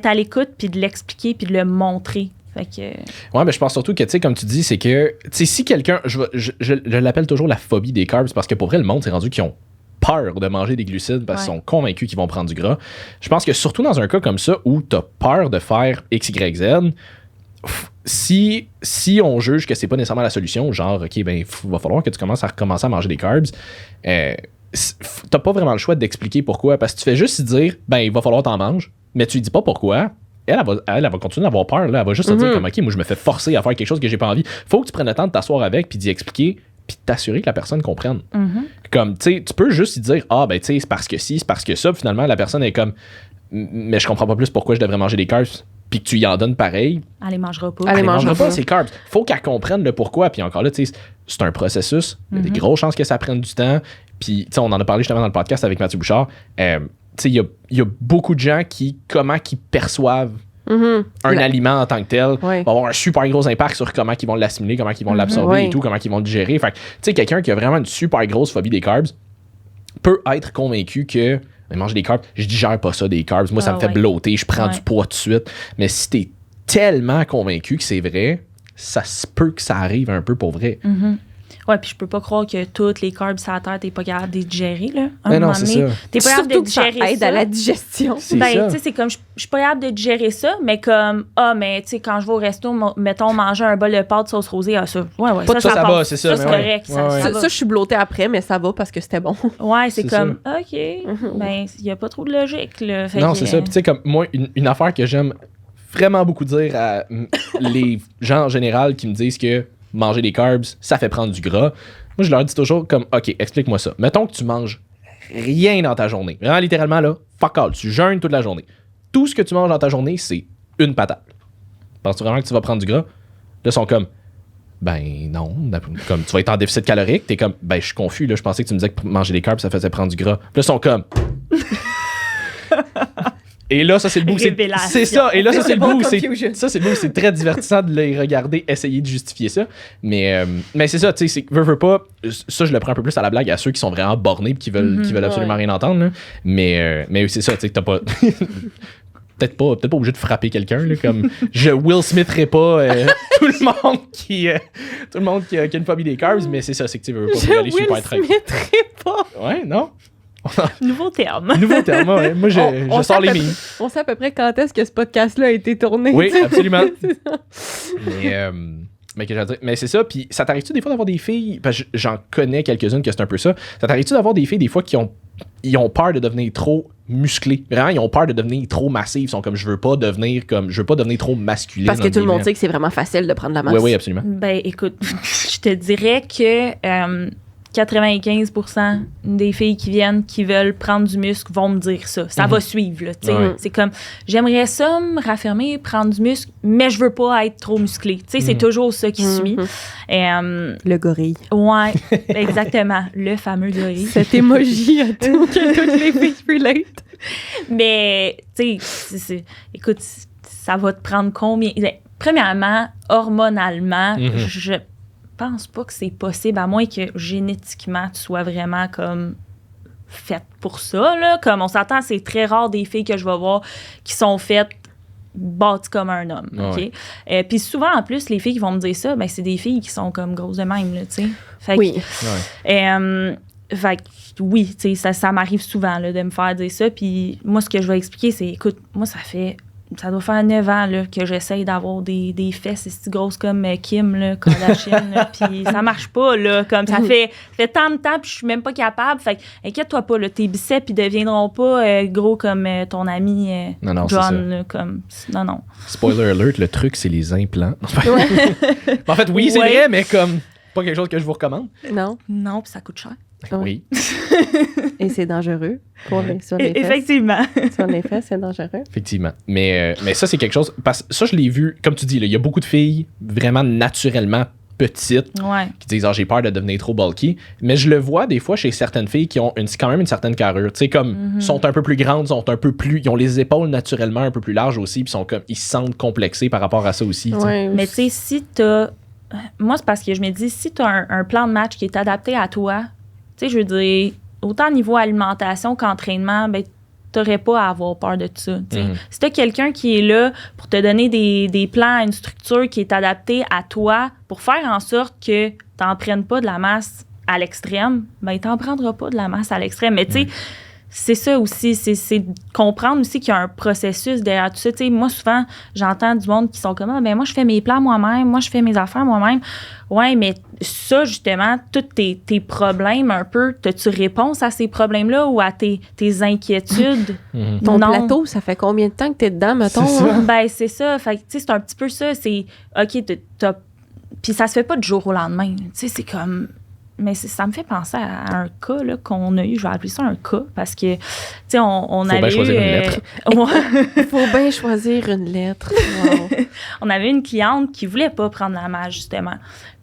à l'écoute puis de l'expliquer puis de le montrer. Fait que... Ouais, mais je pense surtout que, tu sais, comme tu dis, c'est que, tu sais, si quelqu'un, je l'appelle toujours la phobie des carbs, parce que pour vrai, le monde s'est rendu qu'ils ont peur de manger des glucides parce qu'ils sont convaincus qu'ils vont prendre du gras. Je pense que surtout dans un cas comme ça où tu as peur de faire X, Y, Z, si on juge que c'est pas nécessairement la solution, genre, OK, ben, va falloir que tu commences à recommencer à manger des carbs, t'as pas vraiment le choix d'expliquer pourquoi, parce que tu fais juste dire, ben, il va falloir t'en manger, mais tu lui dis pas pourquoi. Elle va continuer d'avoir peur, là. Elle va juste te dire comme, OK, moi, je me fais forcer à faire quelque chose que j'ai pas envie. Faut que tu prennes le temps de t'asseoir avec puis d'y expliquer puis t'assurer que la personne comprenne. Comme, tu sais, tu peux juste dire, ah, ben, tu sais, c'est parce que ci, c'est parce que ça. Puis finalement, la personne est comme, mais je comprends pas plus pourquoi je devrais manger des carbs. Puis que tu y en donnes pareil. Elle les mangera pas. Elle les mangera pas, ces carbs. Faut qu'elle comprenne le pourquoi. Puis encore là, tu sais, c'est un processus. Il y a des grosses chances que ça prenne du temps. Puis, tu sais, on en a parlé justement dans le podcast avec Mathieu Bouchard. Tu sais, il y a beaucoup de gens qui perçoivent un aliment en tant que tel va avoir un super gros impact sur comment ils vont l'assimiler, comment ils vont l'absorber et tout, comment ils vont le digérer. Fait que, tu sais, quelqu'un qui a vraiment une super grosse phobie des carbs peut être convaincu que manger des carbs, je digère pas ça des carbs, moi ça me fait bloater, je prends du poids tout de suite. Mais si t'es tellement convaincu que c'est vrai, ça se peut que ça arrive un peu pour vrai. Ouais, puis je peux pas croire que toutes les carbs sur la terre, t'es pas capable de les digérer, là. Mais non, c'est ça. T'es pas capable de Surtout que ça digérer aide ça. à la digestion. C'est Ben, ça. tu sais, c'est comme, je suis pas capable de digérer ça, mais comme, mais tu sais, quand je vais au resto, mettons, manger un bol de pâtes sauce rosée, ça, ouais, Pas ça, ça passe. va, c'est ça, c'est mais ouais. correct, Ouais, ouais. ça va. Ça, je suis blottée après, mais ça va parce que c'était bon. Ouais, c'est C'est comme, OK, ben, il y a pas trop de logique, là. Fait Non, que, c'est ça. Puis tu sais, comme moi, une affaire que j'aime vraiment beaucoup dire à les gens en général qui me disent que manger des carbs, ça fait prendre du gras. Moi, je leur dis toujours comme, OK, explique-moi ça. Mettons que tu manges rien dans ta journée. Vraiment, littéralement, là, fuck all. Tu jeûnes toute la journée. Tout ce que tu manges dans ta journée, c'est une patate. Penses-tu vraiment que tu vas prendre du gras? Là, ils sont comme, ben non. Comme, tu vas être en déficit calorique. T'es comme, ben, je suis confus. Là, je pensais que tu me disais que manger des carbs, ça faisait prendre du gras. Là, ils sont comme... Et là, ça, c'est le bout. C'est ça. Et là, ça, c'est le bout. Ça, c'est le bout. C'est très divertissant de les regarder, essayer de justifier ça. Mais c'est ça, tu sais, veux pas. Ça, je le prends un peu plus à la blague à ceux qui sont vraiment bornés et qui veulent absolument rien entendre. Là. Mais c'est ça, tu sais, que t'as pas. Peut-être pas obligé de frapper quelqu'un. Là, comme je Will Smitherai pas tout le monde qui a une phobie des carbs, mais c'est ça, c'est que tu veux pas aller super très. Je ne mettrai pas. Ouais, non? Nouveau terme. Nouveau terme, ouais. Moi, je sors les mimes. On sait à peu près quand est-ce que ce podcast-là a été tourné. Oui, t'sais. absolument. Mais que j'allais dire, mais c'est ça. Puis ça t'arrive-tu des fois d'avoir des filles, parce que j'en connais quelques-unes que c'est un peu ça. Ça t'arrive-tu d'avoir des filles des fois qui ont peur de devenir trop musclées. Vraiment, ils ont peur de devenir trop massives. Ils sont comme, je veux pas devenir trop masculin. Parce que tout le monde sait que c'est vraiment facile de prendre la masse. Oui, absolument. Ben, écoute, je te dirais que 95% des filles qui viennent, qui veulent prendre du muscle, vont me dire ça. Ça va suivre, là, tu sais. Ouais. C'est comme, j'aimerais ça me raffermir, prendre du muscle, mais je veux pas être trop musclé. Tu sais, c'est toujours ça qui suit. Le gorille. Ouais, exactement. Le fameux gorille. Cet emoji à tout, que toutes les filles relate. Mais, tu sais, écoute, ça va te prendre combien? Premièrement, hormonalement, je pense pas que c'est possible, à moins que génétiquement, tu sois vraiment comme faite pour ça, là. Comme on s'entend, c'est très rare des filles que je vais voir qui sont faites bâties comme un homme, OK? Puis souvent, en plus, les filles qui vont me dire ça, ben c'est des filles qui sont comme grosses de même, là, tu sais. Fait oui. Fait que, oui, tu sais, ça m'arrive souvent, là, de me faire dire ça. Puis moi, ce que je vais expliquer, c'est, écoute, moi, ça doit faire 9 ans là, que j'essaye d'avoir des fesses si grosses comme Kim là, Kardashian. Puis ça marche pas. Là, comme ça fait tant de temps puis je suis même pas capable. Fait que, inquiète-toi pas, là, tes biceps ils deviendront pas gros comme ton ami John. Là, comme, non. Spoiler alert, le truc, c'est les implants. En fait, oui, c'est vrai, mais comme pas quelque chose que je vous recommande. Non, puis ça coûte cher. Oui. Et c'est dangereux sur les fesses. Effectivement. Sur les fesses, c'est dangereux. Effectivement. Mais ça, c'est quelque chose... Parce que ça, je l'ai vu, comme tu dis, il y a beaucoup de filles vraiment naturellement petites qui disent « j'ai peur de devenir trop bulky ». Mais je le vois des fois chez certaines filles qui ont quand même une certaine carrure. Tu sais, comme, sont un peu plus grandes, ils ont les épaules naturellement un peu plus larges aussi, puis ils se sentent complexés par rapport à ça aussi. Ouais. Mais tu sais, si t'as... Moi, c'est parce que je me dis, si t'as un plan de match qui est adapté à toi, tu sais, je veux dire, autant niveau alimentation qu'entraînement, ben, t'aurais pas à avoir peur de ça. Si t'as quelqu'un qui est là pour te donner des plans, une structure qui est adaptée à toi pour faire en sorte que t'en prennes pas de la masse à l'extrême, ben, t'en prendras pas de la masse à l'extrême. Mais tu sais, c'est ça aussi, c'est de comprendre aussi qu'il y a un processus derrière tout ça. Tu sais, moi, souvent, j'entends du monde qui sont comme « ben moi, je fais mes plans moi-même, moi, je fais mes affaires moi-même. » Ouais, mais ça, justement, tous tes problèmes un peu, as-tu réponse à ces problèmes-là ou à tes inquiétudes? Ton Non. plateau, ça fait combien de temps que t'es dedans, mettons? C'est ça. Ben, c'est ça. Fait que, tu sais, c'est un petit peu ça. C'est, OK, puis ça se fait pas du jour au lendemain. Tu sais, c'est comme... Mais ça me fait penser à un cas là, qu'on a eu, je vais appeler ça un cas, parce que, tu sais, on avait eu... choisir une lettre. Il faut bien choisir une lettre. Wow. On avait une cliente qui voulait pas prendre la masse, justement.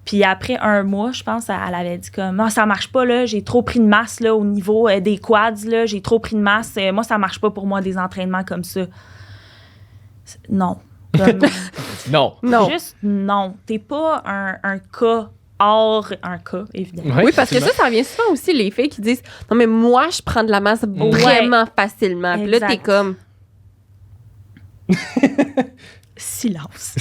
Puis après 1 mois, je pense, elle avait dit comme « ça marche pas, là, j'ai trop pris de masse là, au niveau des quads, là, j'ai trop pris de masse, moi, ça marche pas pour moi, des entraînements comme ça. » Non. Comme, Non. Juste non. T'es pas un cas hors un cas, évidemment. Oui, parce que ça revient souvent aussi, les filles qui disent « Non, mais moi, je prends de la masse vraiment facilement. » Puis là, t'es comme... silence.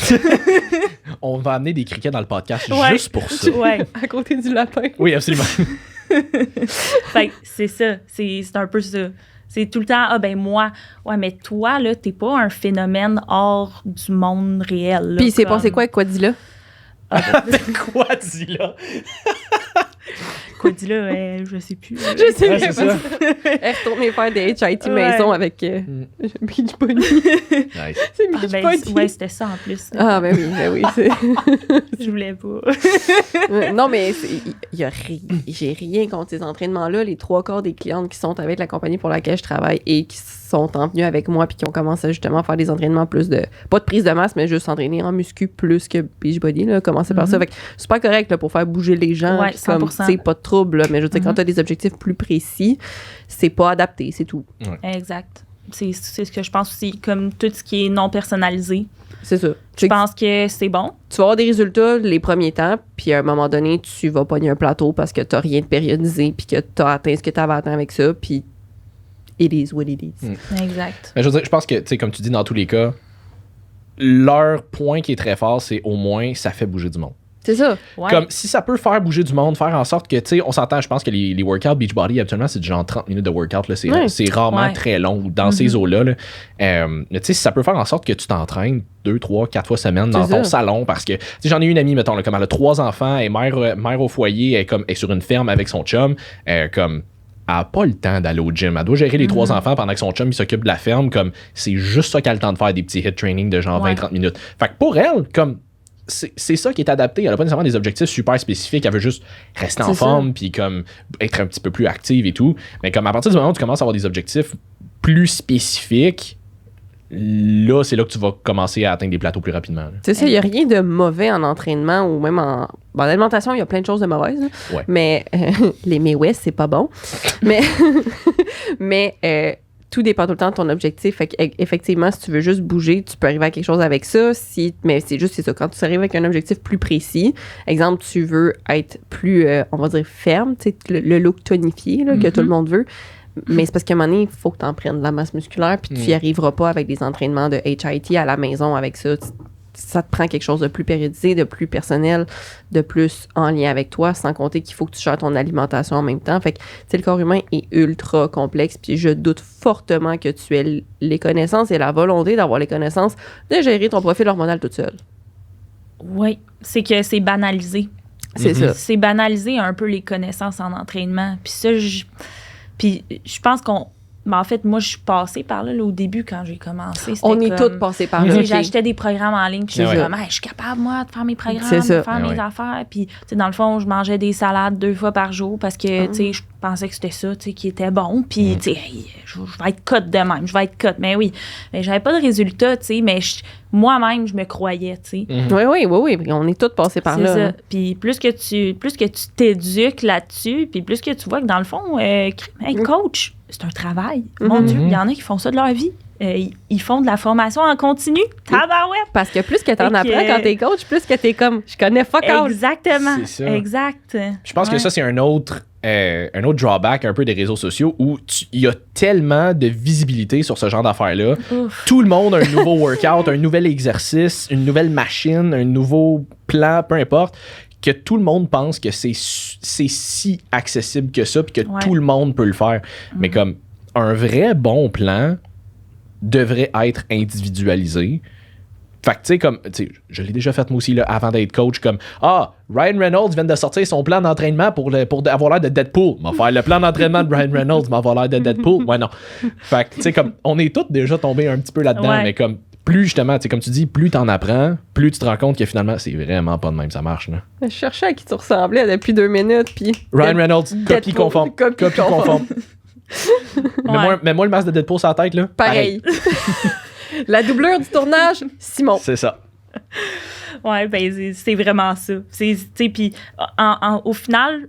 On va amener des criquets dans le podcast Ouais. juste pour ça. Ouais. À côté du lapin. Oui, absolument. Fait que c'est ça. C'est un peu ça. C'est tout le temps, ah ben moi, ouais, mais toi, là, t'es pas un phénomène hors du monde réel. Là, Puis il s'est comme- passé quoi avec Quadilla? Quoi, dis là? Quoi, dis là, je sais plus. Je sais Ouais, même c'est pas. ça. Elle retournait faire des HIT Ouais. maison avec Beach Bunny. Nice. C'est Ah, Beach ben, Bunny. ouais, c'était ça en plus. Ah, ben oui. Je voulais pas. Non, mais j'ai rien contre ces entraînements-là. Les 3/4 des clientes qui sont avec la compagnie pour laquelle je travaille et qui sont en venue avec moi puis qui ont commencé justement à faire des entraînements plus de... Pas de prise de masse, mais juste s'entraîner en muscu plus que Beachbody, là. Commencer par ça. Fait que c'est super correct, là, pour faire bouger les gens. Ouais, puis comme, 100%. tu sais, pas de trouble, là. Mais je veux dire, quand t'as des objectifs plus précis, c'est pas adapté, c'est tout. Exact. C'est ce que je pense aussi, comme tout ce qui est non personnalisé. C'est ça. Je pense que c'est bon. Tu vas avoir des résultats les premiers temps, puis à un moment donné, tu vas pogner un plateau parce que t'as rien de périodisé, puis que t'as atteint ce que t'avais atteint avec ça, puis it is what it is. Exact. Mais je veux dire, je pense que, tu sais, comme tu dis, dans tous les cas, leur point qui est très fort, c'est au moins, ça fait bouger du monde. C'est ça. Ouais. Comme si ça peut faire bouger du monde, faire en sorte que, tu sais, on s'entend, je pense que les workouts Beachbody, habituellement, c'est du genre 30 minutes de workout. Là, c'est, Ouais. c'est rarement Ouais. très long dans ces eaux-là. Là. Mais tu sais, si ça peut faire en sorte que tu t'entraînes 2, 3, 4 fois semaine dans C'est ton ça. salon, parce que, tu sais, j'en ai une amie, mettons, là, comme elle a 3 enfants, elle est mère au foyer, elle est sur une ferme avec son chum, comme... Elle n'a pas le temps d'aller au gym. Elle doit gérer les 3 enfants pendant que son chum il s'occupe de la ferme. Comme c'est juste ça qu'elle a le temps de faire, des petits hit training de genre Ouais. 20-30 minutes. Fait que pour elle, comme c'est ça qui est adapté. Elle n'a pas nécessairement des objectifs super spécifiques. Elle veut juste rester en C'est forme puis comme être un petit peu plus active et tout. Mais comme à partir du moment où tu commences à avoir des objectifs plus spécifiques, là, c'est là que tu vas commencer à atteindre des plateaux plus rapidement. Là. C'est ça, il n'y a rien de mauvais en entraînement ou même en... Bon, en alimentation, il y a plein de choses de mauvaises. Là. Ouais. Mais les May West, c'est pas bon. mais tout dépend tout le temps de ton objectif. Fait effectivement, si tu veux juste bouger, tu peux arriver à quelque chose avec ça. Mais c'est ça. Quand tu arrives avec un objectif plus précis, exemple, tu veux être plus, on va dire, ferme, tu sais, le look tonifié là, que tout le monde veut. Mais c'est parce qu'à un moment donné, il faut que tu en prennes de la masse musculaire, puis tu n'y arriveras pas avec des entraînements de HIIT à la maison avec ça. Ça te prend quelque chose de plus périodisé, de plus personnel, de plus en lien avec toi, sans compter qu'il faut que tu gères ton alimentation en même temps. Fait que, tu sais, le corps humain est ultra complexe, puis je doute fortement que tu aies les connaissances et la volonté d'avoir les connaissances de gérer ton profil hormonal toute seule. Oui, c'est que c'est banalisé. C'est ça. C'est banaliser un peu les connaissances en entraînement. Puis ça, je pense qu'on... Mais en fait, moi, je suis passée par là, au début, quand j'ai commencé. C'était On est comme, toutes passées par tu là. sais, ok. j'achetais des programmes en ligne, puis C'est j'étais ça. comme, hey, je suis capable, moi, de faire mes programmes, C'est ça. de faire Ah mes ouais. affaires. Puis, tu sais, dans le fond, je mangeais des salades 2 fois par jour parce que, tu sais, je pensais que c'était ça, tu sais, qui était bon. Puis, tu sais, hey, je vais être cut de même, je vais être cut. Mais oui, mais j'avais pas de résultat, tu sais, mais moi-même, je me croyais, tu sais. Oui. On est toutes passées par C'est là. ça. hein. Puis plus que tu t'éduques là-dessus, puis plus que tu vois que dans le fond, hey, coach, c'est un travail. Mon Dieu, il y en a qui font ça de leur vie. Ils font de la formation en continu. Tabarouette! Parce que plus que t'en Fait que- apprends quand t'es coach, plus que t'es comme, je connais fuck all. Exactement. C'est ça. Exact. Je pense que Ouais. ça, c'est un autre drawback un peu des réseaux sociaux où il y a tellement de visibilité sur ce genre d'affaires-là. Ouf. Tout le monde a un nouveau workout, un nouvel exercice, une nouvelle machine, un nouveau plan, peu importe, que tout le monde pense que c'est si accessible que ça, puis que Ouais. tout le monde peut le faire. Mais comme un vrai bon plan devrait être individualisé. Fait que, tu sais, comme, tu sais, je l'ai déjà fait moi aussi, là, avant d'être coach, comme, Ryan Reynolds vient de sortir son plan d'entraînement pour avoir l'air de Deadpool. On va faire le plan d'entraînement de Ryan Reynolds, mais avoir l'air de Deadpool. Ouais, non. Fait que, tu sais, comme, on est tous déjà tombés un petit peu là-dedans, Ouais. mais comme, plus justement, tu sais, comme tu dis, plus t'en apprends, plus tu te rends compte que finalement, c'est vraiment pas de même, ça marche, là. Je cherchais à qui tu ressemblais depuis 2 minutes, puis... Ryan Reynolds, copie Deadpool, conforme. copie conforme. Mets-moi le masque de Deadpool sur la tête, là. Pareil. La doublure du tournage, Simon. C'est ça. Ouais, ben c'est vraiment ça. Tu sais, puis au final,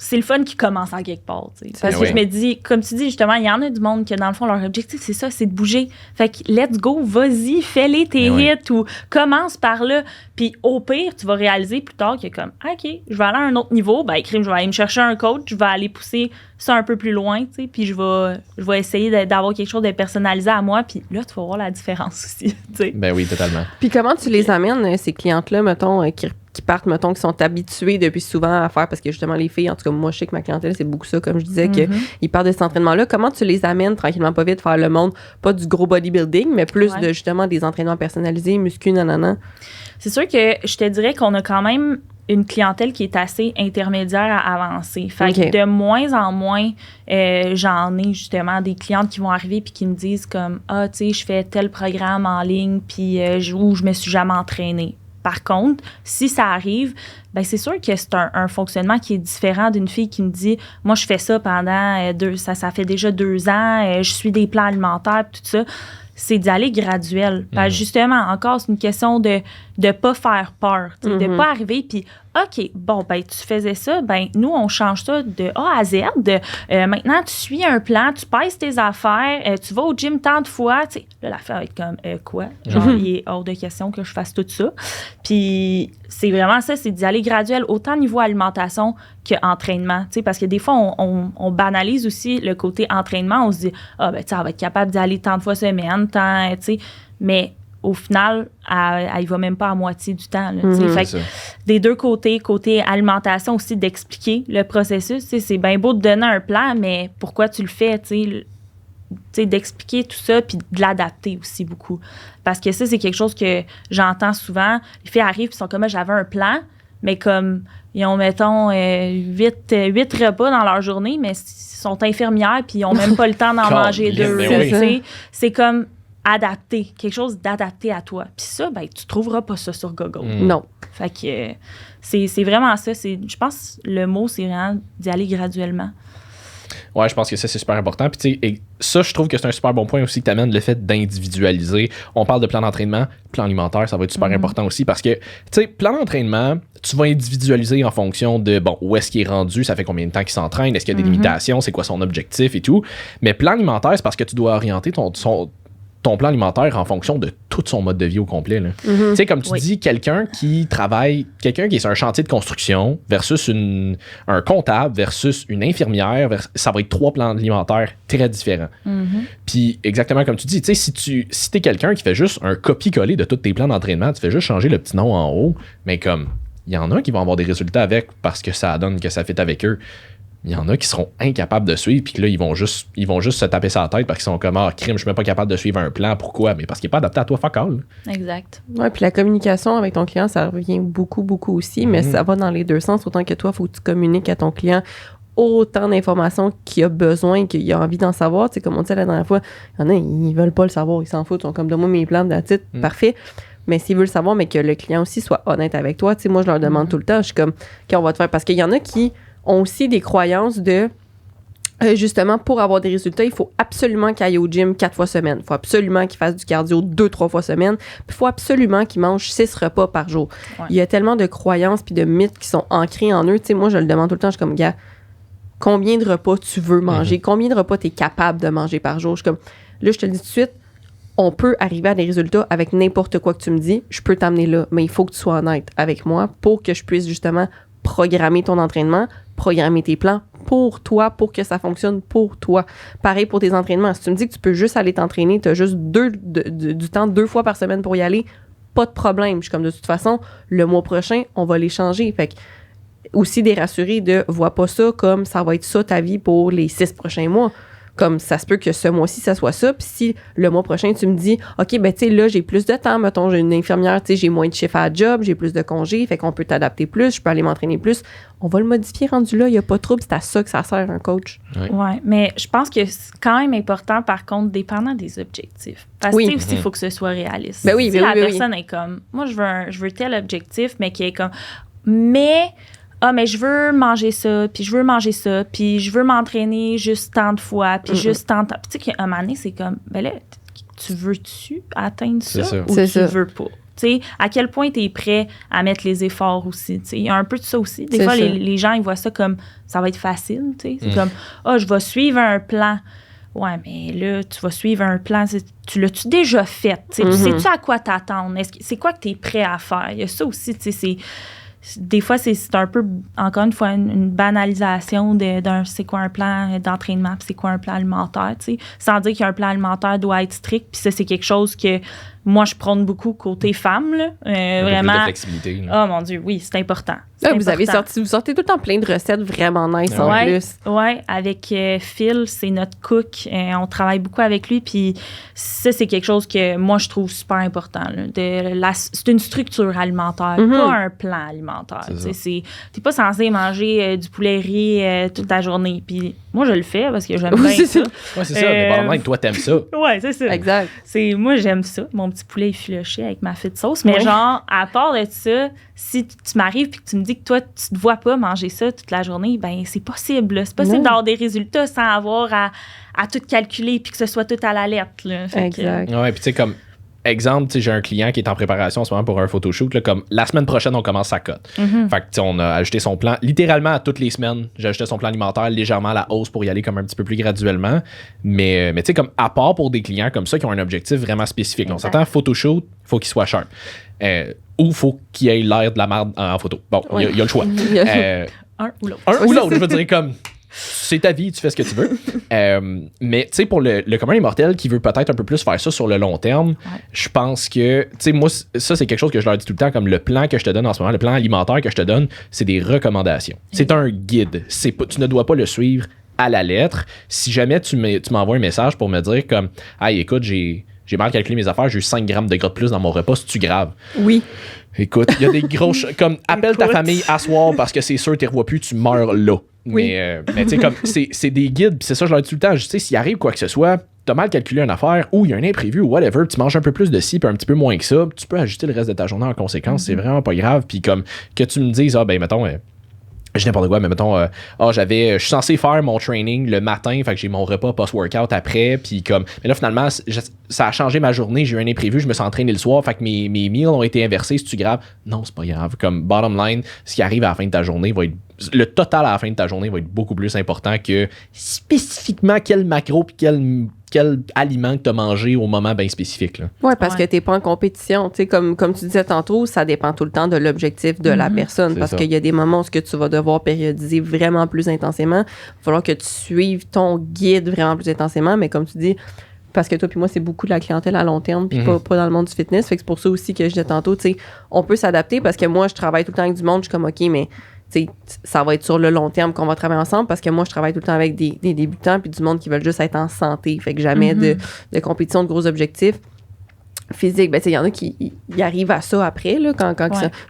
c'est le fun qui commence en quelque part. Parce que oui. je me dis, comme tu dis, justement, il y en a du monde que dans le fond, leur objectif, c'est ça, c'est de bouger. Fait que let's go, vas-y, fais-les tes hits ou commence par là. Puis au pire, tu vas réaliser plus tard que comme, OK, je vais aller à un autre niveau, ben crime, je vais aller me chercher un coach, je vais aller pousser ça un peu plus loin, tu sais, puis je vais essayer d'avoir quelque chose de personnalisé à moi, puis là, tu vas voir la différence aussi, tu sais. Ben oui, totalement. Puis comment tu les amènes, ces clientes-là, mettons, qui partent, mettons, qui sont habitués depuis souvent à faire, parce que justement, les filles, en tout cas, moi, je sais que ma clientèle, c'est beaucoup ça, comme je disais, qu'ils partent de cet entraînement-là. Comment tu les amènes tranquillement, pas vite, faire le monde, pas du gros bodybuilding, mais plus de, justement, des entraînements personnalisés, muscu, nanana? C'est sûr que je te dirais qu'on a quand même une clientèle qui est assez intermédiaire à avancer. Fait que de moins en moins, j'en ai justement des clientes qui vont arriver puis qui me disent comme « Ah, tu sais, je fais tel programme en ligne puis où je me suis jamais entraînée. » Par contre, si ça arrive, ben c'est sûr que c'est un fonctionnement qui est différent d'une fille qui me dit « Moi, je fais ça pendant ça fait déjà 2 ans, je suis des plans alimentaires, tout ça. » C'est d'y aller graduel. Parce que justement, encore, c'est une question de ne pas faire peur, de ne pas arriver puis OK, bon, ben tu faisais ça, ben nous, on change ça de A à Z. Maintenant, tu suis un plan, tu pèses tes affaires, tu vas au gym tant de fois. Tu sais, là, l'affaire va être comme, quoi? Genre, il est hors de question que je fasse tout ça. Puis, c'est vraiment ça, c'est d'y aller graduel, autant niveau alimentation qu'entraînement. Tu sais, parce que des fois, on banalise aussi le côté entraînement. On se dit, ah, ben tu sais, elle va être capable d'y aller tant de fois semaine, tant, tu sais. Mais au final, elle y va même pas à moitié du temps. Là, fait que des deux côtés, côté alimentation aussi, d'expliquer le processus. C'est bien beau de donner un plan, mais pourquoi tu le fais? D'expliquer tout ça puis de l'adapter aussi beaucoup. Parce que ça, c'est quelque chose que j'entends souvent. Les filles arrivent et sont comme, j'avais un plan, mais comme ils ont, mettons, 8 repas dans leur journée, mais ils sont infirmières puis ils n'ont même pas le temps d'en manger 2. C'est comme adapté, quelque chose d'adapté à toi. Puis ça, ben, tu trouveras pas ça sur Google. Non. Fait que c'est vraiment ça. Je pense que le mot, c'est vraiment d'y aller graduellement. Ouais, je pense que ça, c'est super important. Puis, tu sais, ça, je trouve que c'est un super bon point aussi que tu amènes, le fait d'individualiser. On parle de plan d'entraînement, plan alimentaire, ça va être super important aussi parce que, tu sais, plan d'entraînement, tu vas individualiser en fonction de, bon, où est-ce qu'il est rendu, ça fait combien de temps qu'il s'entraîne, est-ce qu'il y a des limitations, c'est quoi son objectif et tout. Mais plan alimentaire, c'est parce que tu dois orienter ton plan alimentaire en fonction de tout son mode de vie au complet. Tu sais, comme tu dis, quelqu'un qui est sur un chantier de construction versus un comptable versus une infirmière, ça va être 3 plans alimentaires très différents. Puis, exactement comme tu dis, tu sais, si t'es quelqu'un qui fait juste un copier-coller de tous tes plans d'entraînement, tu fais juste changer le petit nom en haut, mais comme, il y en a qui vont avoir des résultats avec parce que ça donne que ça fait avec eux. Il y en a qui seront incapables de suivre, puis que là, ils vont juste se taper ça à la tête parce qu'ils sont comme, crime, je suis même pas capable de suivre un plan. Pourquoi? Mais parce qu'il n'est pas adapté à toi, fuck all. Exact. Ouais, puis la communication avec ton client, ça revient beaucoup, beaucoup aussi, mais ça va dans les deux sens. Autant que toi, il faut que tu communiques à ton client autant d'informations qu'il a besoin, qu'il a envie d'en savoir. Tu sais, comme on disait la dernière fois, il y en a, ils veulent pas le savoir, ils s'en foutent. Ils sont comme, donne-moi mes plans de la titre, parfait. Mais s'ils veulent le savoir, mais que le client aussi soit honnête avec toi, tu sais, moi, je leur demande tout le temps, je suis comme, qu'on va te faire. Parce qu'il y en a qui ont aussi des croyances de justement, pour avoir des résultats, il faut absolument qu'il aille au gym 4 fois semaine. Il faut absolument qu'il fasse du cardio 2-3 fois semaine. Puis il faut absolument qu'il mange 6 repas par jour. Ouais. Il y a tellement de croyances puis de mythes qui sont ancrés en eux. Tu sais, moi, je le demande tout le temps. Je suis comme, gars, combien de repas tu veux manger? Combien de repas tu es capable de manger par jour? Je suis comme, là, je te le dis tout de suite, on peut arriver à des résultats avec n'importe quoi que tu me dis. Je peux t'amener là. Mais il faut que tu sois honnête avec moi pour que je puisse justement programmer ton entraînement, programmer tes plans pour toi, pour que ça fonctionne pour toi. Pareil pour tes entraînements. Si tu me dis que tu peux juste aller t'entraîner, tu as juste du temps 2 fois par semaine pour y aller, pas de problème. Je suis comme, de toute façon, le mois prochain, on va les changer. Fait que, aussi des rassurer de, vois pas ça comme ça va être ça ta vie pour les 6 prochains mois. Comme ça se peut que ce mois-ci, ça soit ça. Puis si le mois prochain, tu me dis, OK, ben tu sais, là, j'ai plus de temps. Mettons, j'ai une infirmière, tu sais, j'ai moins de chiffres à la job, j'ai plus de congés, fait qu'on peut t'adapter plus, je peux aller m'entraîner plus. On va le modifier rendu là, il n'y a pas de trouble, c'est à ça que ça sert un coach. Oui, mais je pense que c'est quand même important, par contre, dépendant des objectifs. Parce que aussi, il faut que ce soit réaliste. Ben oui, si la personne est comme, moi, je veux tel objectif, mais qui est comme, mais je veux manger ça, puis je veux manger ça, puis je veux m'entraîner juste tant de fois, puis juste tant de temps. Tu sais qu'à un moment donné, c'est comme, ben là, tu veux-tu atteindre ça ou tu veux pas? sais, à quel point tu es prêt à mettre les efforts aussi. Il y a un peu de ça aussi. Des C'est fois, ça. les gens, ils voient ça comme ça va être facile. C'est comme, je vais suivre un plan. Ouais, mais là, tu vas suivre un plan. Tu l'as-tu déjà fait? Tu sais-tu à quoi t'attendre? C'est quoi que tu es prêt à faire? Il y a ça aussi. Des fois, c'est un peu, encore une fois, une banalisation d'un c'est quoi un plan d'entraînement puis c'est quoi un plan alimentaire, tu sais, sans dire qu'un plan alimentaire doit être strict. Puis ça, c'est quelque chose que moi, je prône beaucoup côté femme, là. Vraiment. Plus de flexibilité. Là. Oh mon Dieu, oui, c'est important. Vous sortez tout le temps plein de recettes vraiment nice en plus. Oui, avec Phil, c'est notre cook. On travaille beaucoup avec lui. Puis ça, c'est quelque chose que moi, je trouve super important. Là. C'est une structure alimentaire, pas un plan alimentaire. T'es pas censé manger du poulet riz toute la journée. Puis moi, je le fais parce que j'aime bien ça. Oui, c'est ça. Mais probablement que toi, t'aimes ça. Oui, c'est ça. Exact. Moi, j'aime ça. Mon petit poulet effiloché avec ma fite sauce. Mais genre, à part de ça, si tu m'arrives et que tu me dis que toi, tu te vois pas manger ça toute la journée, ben c'est possible. Là. C'est possible d'avoir des résultats sans avoir à tout calculer puis que ce soit tout à la lettre. Là. Exact. Ouais, puis tu sais, comme exemple, tu sais, j'ai un client qui est en préparation en ce moment pour un photoshoot. Là, comme la semaine prochaine, on commence sa cote. Fait que, tu sais, on a ajusté son plan. Littéralement, à toutes les semaines, j'ai ajusté son plan alimentaire légèrement à la hausse pour y aller comme un petit peu plus graduellement. Mais tu sais, comme à part pour des clients comme ça qui ont un objectif vraiment spécifique. On s'entend, photoshoot, il faut qu'il soit sharp. Ou faut qu'il ait l'air de la merde en photo. Bon, il y a le choix. Un ou l'autre. Un ou l'autre, je veux dire, comme c'est ta vie, tu fais ce que tu veux. Mais tu sais, pour le commun immortel qui veut peut-être un peu plus faire ça sur le long terme, je pense que, tu sais, moi, ça, c'est quelque chose que je leur dis tout le temps, comme le plan que je te donne en ce moment, le plan alimentaire que je te donne, c'est des recommandations. C'est un guide. Tu ne dois pas le suivre à la lettre. Si jamais tu m'envoies un message pour me dire comme, hey, écoute, j'ai mal calculé mes affaires, j'ai eu 5 grammes de gras de plus dans mon repas, c'est-tu grave? Oui. Écoute, il y a des gros... comme, appelle ta famille à soir parce que c'est sûr, tu ne revois plus, tu meurs là. Oui. Mais tu sais, comme, c'est des guides, puis c'est ça, je leur dis tout le temps, tu sais, s'il arrive quoi que ce soit, t'as mal calculé une affaire, ou il y a un imprévu, ou whatever, tu manges un peu plus de ci, puis un petit peu moins que ça, tu peux ajuster le reste de ta journée en conséquence, c'est vraiment pas grave, puis comme, que tu me dises, mettons... je dis n'importe quoi, mais mettons, je suis censé faire mon training le matin, fait que j'ai mon repas post-workout après, puis comme, mais là, finalement, ça a changé ma journée, j'ai eu un imprévu, je me suis entraîné le soir, fait que mes meals ont été inversés, c'est-tu grave? Non, c'est pas grave. Comme, bottom line, ce qui arrive à la fin de ta journée va être, le total à la fin de ta journée va être beaucoup plus important que spécifiquement quel macro puis quel aliment que tu as mangé au moment bien spécifique. Oui, parce que tu n'es pas en compétition. Tu sais, comme tu disais tantôt, ça dépend tout le temps de l'objectif de la personne. Parce qu'il y a des moments où tu vas devoir périodiser vraiment plus intensément. Il va falloir que tu suives ton guide vraiment plus intensément. Mais comme tu dis, parce que toi puis moi, c'est beaucoup de la clientèle à long terme, puis pas dans le monde du fitness. Fait que c'est pour ça aussi que je disais tantôt, tu sais, on peut s'adapter parce que moi, je travaille tout le temps avec du monde. Je suis comme, OK, mais t'sais, ça va être sur le long terme qu'on va travailler ensemble parce que moi, je travaille tout le temps avec des débutants puis du monde qui veulent juste être en santé. Fait que jamais de compétition, de gros objectifs physiques. Ben, il y en a qui y arrivent à ça après, là, quand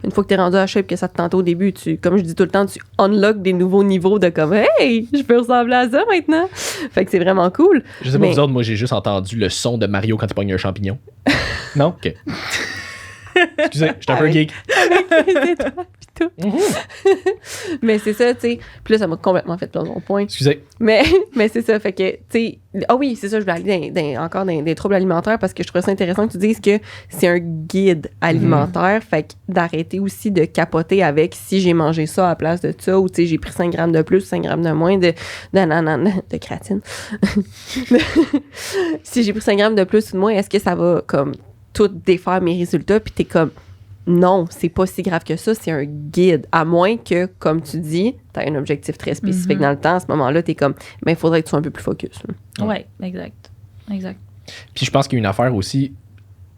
une fois que tu es rendu à shape, que ça te tente au début, comme je dis tout le temps, tu unlock des nouveaux niveaux de comme, hey, je peux ressembler à ça maintenant. Fait que c'est vraiment cool. Je sais pas vous autres, moi, j'ai juste entendu le son de Mario quand il pogne un champignon. Non? OK. Excusez, j'étais un peu geek. C'est toi, pis tout. Mais c'est ça, tu sais. Puis là, ça m'a complètement fait perdre mon point. Excusez. Mais c'est ça, fait que, tu sais. Ah oui, c'est ça, je voulais aller encore dans des troubles alimentaires parce que je trouvais ça intéressant que tu dises que c'est un guide alimentaire. Fait que d'arrêter aussi de capoter avec si j'ai mangé ça à la place de ça ou, tu sais, j'ai pris 5 grammes de plus, 5 grammes de moins de créatine. Si j'ai pris 5 grammes de plus ou de moins, est-ce que ça va, comme, tout défaire mes résultats, puis t'es comme, non, c'est pas si grave que ça, c'est un guide. À moins que, comme tu dis, t'as un objectif très spécifique dans le temps, à ce moment-là, t'es comme, il faudrait que tu sois un peu plus focus. Oui, exact. Puis je pense qu'il y a une affaire aussi,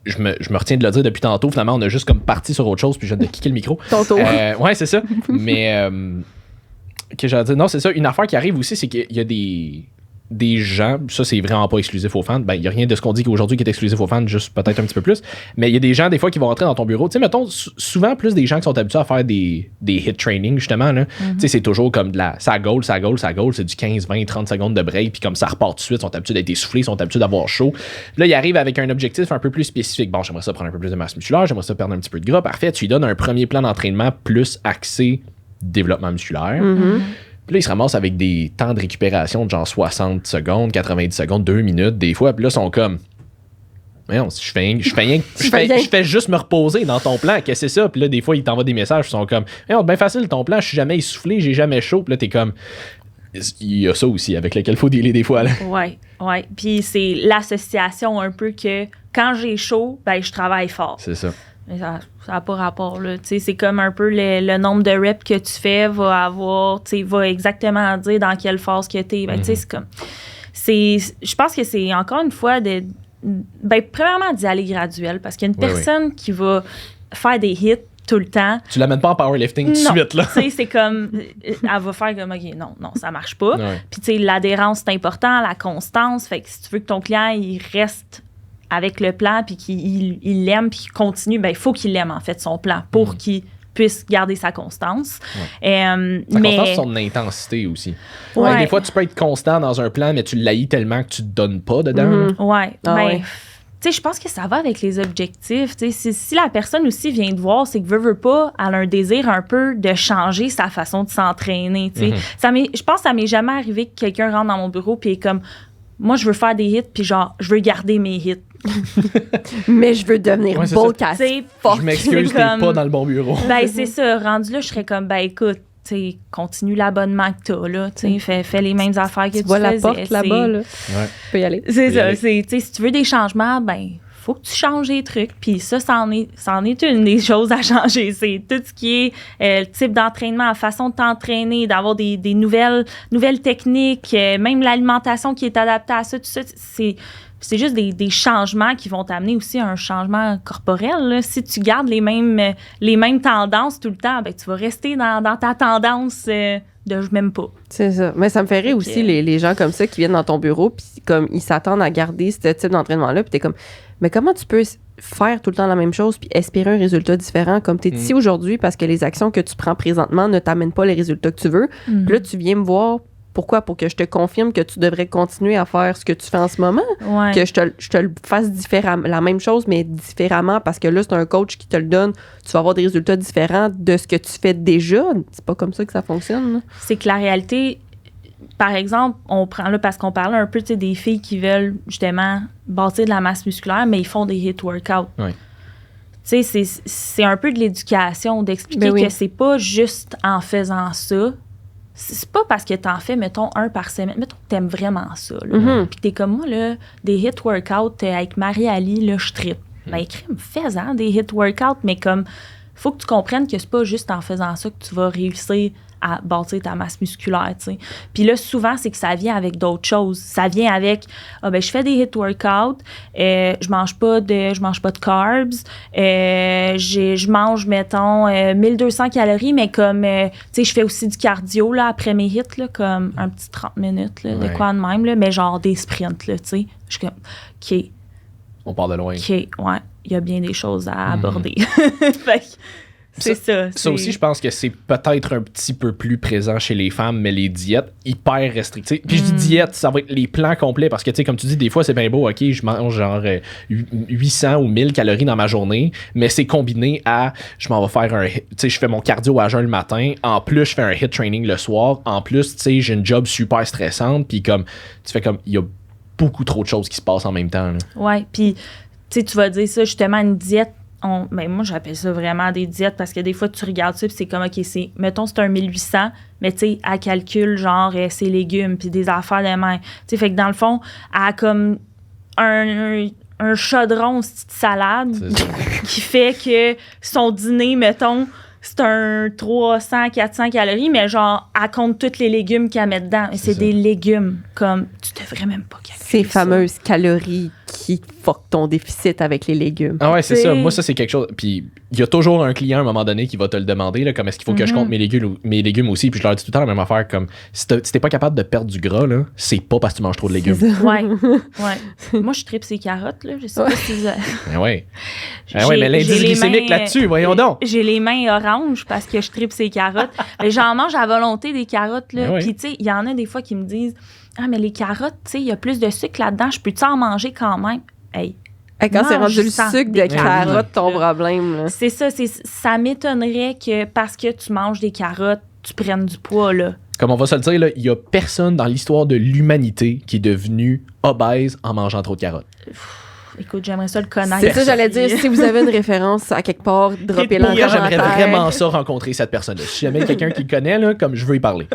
je me retiens de le dire depuis tantôt, finalement, on a juste comme parti sur autre chose, puis je viens de kicker le micro. Tantôt. Ouais, c'est ça. Mais, que j'allais dire, non, c'est ça, une affaire qui arrive aussi, c'est qu'il y a des gens, ça c'est vraiment pas exclusif aux fans, ben il n'y a rien de ce qu'on dit qu'aujourd'hui qui est exclusif aux fans, juste peut-être un petit peu plus, mais il y a des gens des fois qui vont rentrer dans ton bureau, tu sais, mettons, souvent plus des gens qui sont habitués à faire des hit training justement, là, tu sais, c'est toujours comme de la, ça goal, c'est du 15, 20, 30 secondes de break, puis comme ça repart tout de suite, ils sont habitués d'être essoufflés, ils sont habitués d'avoir chaud, puis là ils arrivent avec un objectif un peu plus spécifique, bon j'aimerais ça prendre un peu plus de masse musculaire, j'aimerais ça perdre un petit peu de gras, parfait, tu lui donnes un premier plan d'entraînement plus axé développement musculaire. Puis là, ils se ramassent avec des temps de récupération de genre 60 secondes, 90 secondes, 2 minutes, des fois. Puis là, ils sont comme, Mais non, je fais juste me reposer dans ton plan, qu'est-ce que c'est ça? Puis là, des fois, ils t'envoient des messages qui sont comme, c'est bien facile ton plan, je suis jamais essoufflé, j'ai jamais chaud. Puis là, t'es comme, il y a ça aussi avec lequel il faut dealer des fois. Là. Ouais. Puis c'est l'association un peu que quand j'ai chaud, ben je travaille fort. C'est ça. Mais ça n'a pas rapport, là. Tu sais, c'est comme un peu le nombre de reps que tu fais va exactement dire dans quelle phase que tu es. Ben, tu sais, c'est comme... Je pense que c'est encore une fois premièrement d'y aller graduel parce qu'il y a une personne qui va faire des hits tout le temps. Tu l'amènes pas en powerlifting tout de suite, là. Tu sais, c'est comme... Elle va faire comme, OK, non, ça marche pas. Puis, tu sais, l'adhérence, c'est important, la constance. Fait que si tu veux que ton client, il reste avec le plan puis qu'il l'aime puis qu'il continue, ben il faut qu'il l'aime, en fait, son plan pour qu'il puisse garder sa constance. Sa constance, c'est son intensité aussi. Ouais. Des fois, tu peux être constant dans un plan, mais tu l'haïs tellement que tu te donnes pas dedans. Tu sais, je pense que ça va avec les objectifs. Tu sais, si la personne aussi vient te voir, c'est que veut pas, elle a un désir un peu de changer sa façon de s'entraîner. Tu sais. Je pense que ça m'est jamais arrivé que quelqu'un rentre dans mon bureau puis est comme, moi, je veux faire des hits puis genre, je veux garder mes hits. Mais je veux devenir bulk as fuck. Je m'excuse, t'es pas dans le bon bureau. Ben, c'est ça. Rendu là, je serais comme, ben écoute, t'sais, continue l'abonnement que t'as, là. Fais les mêmes affaires que tu vois faisais. La porte là-bas, là. Tu peux y aller. C'est ça. Si tu veux des changements, ben faut que tu changes des trucs. Puis ça, c'en est une des choses à changer. C'est tout ce qui est le type d'entraînement, la façon de t'entraîner, d'avoir des nouvelles techniques, même l'alimentation qui est adaptée à ça, tout ça. C'est juste des changements qui vont t'amener aussi à un changement corporel. Là. Si tu gardes les mêmes tendances tout le temps, ben, tu vas rester dans ta tendance de je m'aime pas. C'est ça. Mais ça me fait rire aussi les gens comme ça qui viennent dans ton bureau puis comme ils s'attendent à garder ce type d'entraînement-là puis t'es comme, mais comment tu peux faire tout le temps la même chose puis espérer un résultat différent comme t'es ici aujourd'hui parce que les actions que tu prends présentement ne t'amènent pas les résultats que tu veux. Puis là, tu viens me voir. Pourquoi? Pour que je te confirme que tu devrais continuer à faire ce que tu fais en ce moment? Ouais. Que je te le fasse différemment, la même chose, mais différemment, parce que là, c'est un coach qui te le donne. Tu vas avoir des résultats différents de ce que tu fais déjà. C'est pas comme ça que ça fonctionne. Là. C'est que la réalité, par exemple, on prend là, parce qu'on parlait un peu des filles qui veulent justement bâtir de la masse musculaire, mais ils font des hit workouts. Ouais. Tu sais, c'est un peu de l'éducation, d'expliquer que c'est pas juste en faisant ça. C'est pas parce que t'en fais, mettons, un par semaine. Mettons que t'aimes vraiment ça. Puis t'es comme moi, là, des hit workouts avec Marie-Ali, là, je trippe. Ben, fais-en des hit workouts, mais comme, faut que tu comprennes que c'est pas juste en faisant ça que tu vas réussir à bâtir ta masse musculaire, tu sais. Puis là, souvent, c'est que ça vient avec d'autres choses. Ça vient avec, je fais des hit workouts, je mange pas de carbs, je mange, mettons, 1200 calories, mais comme, tu sais, je fais aussi du cardio, là, après mes hits, là, comme un petit 30 minutes, là, de quoi de même, là, mais genre des sprints, là, tu sais. Je suis comme, OK. On part de loin. OK, ouais, il y a bien des choses à aborder. Fait que, c'est ça. Ça aussi, je pense que c'est peut-être un petit peu plus présent chez les femmes, mais les diètes hyper restrictives. Puis je dis diète, ça va être les plans complets parce que, tu sais, comme tu dis, des fois, c'est bien beau, OK, je mange genre 800 ou 1000 calories dans ma journée, mais c'est combiné à, je m'en vais faire tu sais, je fais mon cardio à jeun le matin, en plus, je fais un hit training le soir, en plus, tu sais, j'ai une job super stressante, puis comme, tu fais comme, il y a beaucoup trop de choses qui se passent en même temps. Là. Ouais, puis, tu sais, tu vas dire ça, justement, une diète. Ben moi, j'appelle ça vraiment des diètes parce que des fois, tu regardes ça puis c'est comme, OK, mettons, c'est un 1800, mais tu sais, elle calcule genre ses légumes puis des affaires de main. Tu sais, fait que dans le fond, elle a comme un chaudron de salade qui fait que son dîner, mettons, c'est un 300-400 calories, mais genre, elle compte tous les légumes qu'elle met dedans. Et c'est des légumes, comme, tu devrais même pas calculer ces fameuses calories qui fuck ton déficit avec les légumes. Ah ouais, c'est ça. Moi, ça, c'est quelque chose. Puis, il y a toujours un client à un moment donné qui va te le demander, là, comme est-ce qu'il faut que je compte mes légumes aussi. Puis, je leur dis tout le temps la même affaire, comme si t'es pas capable de perdre du gras, là, c'est pas parce que tu manges trop de légumes. Ouais. Moi, je tripe ces carottes, là. Je sais pas si vous... mais l'indice glycémique là-dessus, voyons donc. J'ai les mains oranges parce que je tripe ces carottes. Mais j'en mange à volonté des carottes, là. Puis, tu sais, il y en a des fois qui me disent, ah, mais les carottes, tu sais, il y a plus de sucre là-dedans, je peux-tu en manger quand même? Hey. Quand c'est rendu le sucre de carottes, ton problème. Là. C'est ça. Ça m'étonnerait que parce que tu manges des carottes, tu prennes du poids, là. Comme on va se le dire, il n'y a personne dans l'histoire de l'humanité qui est devenu obèse en mangeant trop de carottes. Écoute, j'aimerais ça le connaître. C'est ça, j'allais dire. Si vous avez une référence à quelque part, droppez-la en Pour vrai, j'aimerais commentaire. vraiment ça rencontrer cette personne-là. Si jamais quelqu'un qui le connaît, là, comme je veux y parler.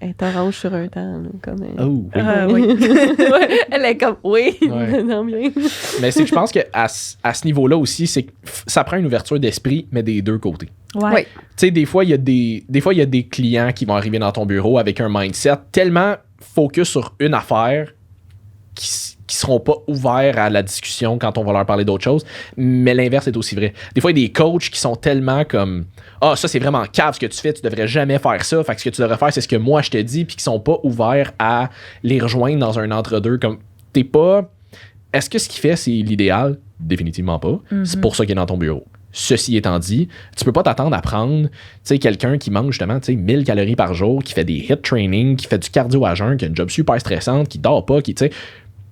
Elle est orange sur un temps. Là, comme Oh, oui. Oui. Ouais, elle est comme, oui, Ouais. non, bien. Mais c'est que je pense qu'à ce niveau-là aussi, c'est que ça prend une ouverture d'esprit, mais des deux côtés. Ouais. Oui. Tu sais, des fois, il y a des clients qui vont arriver dans ton bureau avec un mindset tellement focus sur une affaire qui seront pas ouverts à la discussion quand on va leur parler d'autre chose. Mais l'inverse est aussi vrai. Des fois, il y a des coachs qui sont tellement comme « Ah, ça, c'est vraiment cave ce que tu fais, tu devrais jamais faire ça. Fait que ce que tu devrais faire, c'est ce que moi, je te dis. » Puis qui sont pas ouverts à les rejoindre dans un entre-deux. Comme, t'es pas... Est-ce que ce qu'il fait, c'est l'idéal? Définitivement pas. C'est pour ça qu'il est dans ton bureau. Ceci étant dit, tu peux pas t'attendre à prendre quelqu'un qui mange justement 1000 calories par jour, qui fait des HIIT training, qui fait du cardio à jeun, qui a une job super stressante, qui dort pas, qui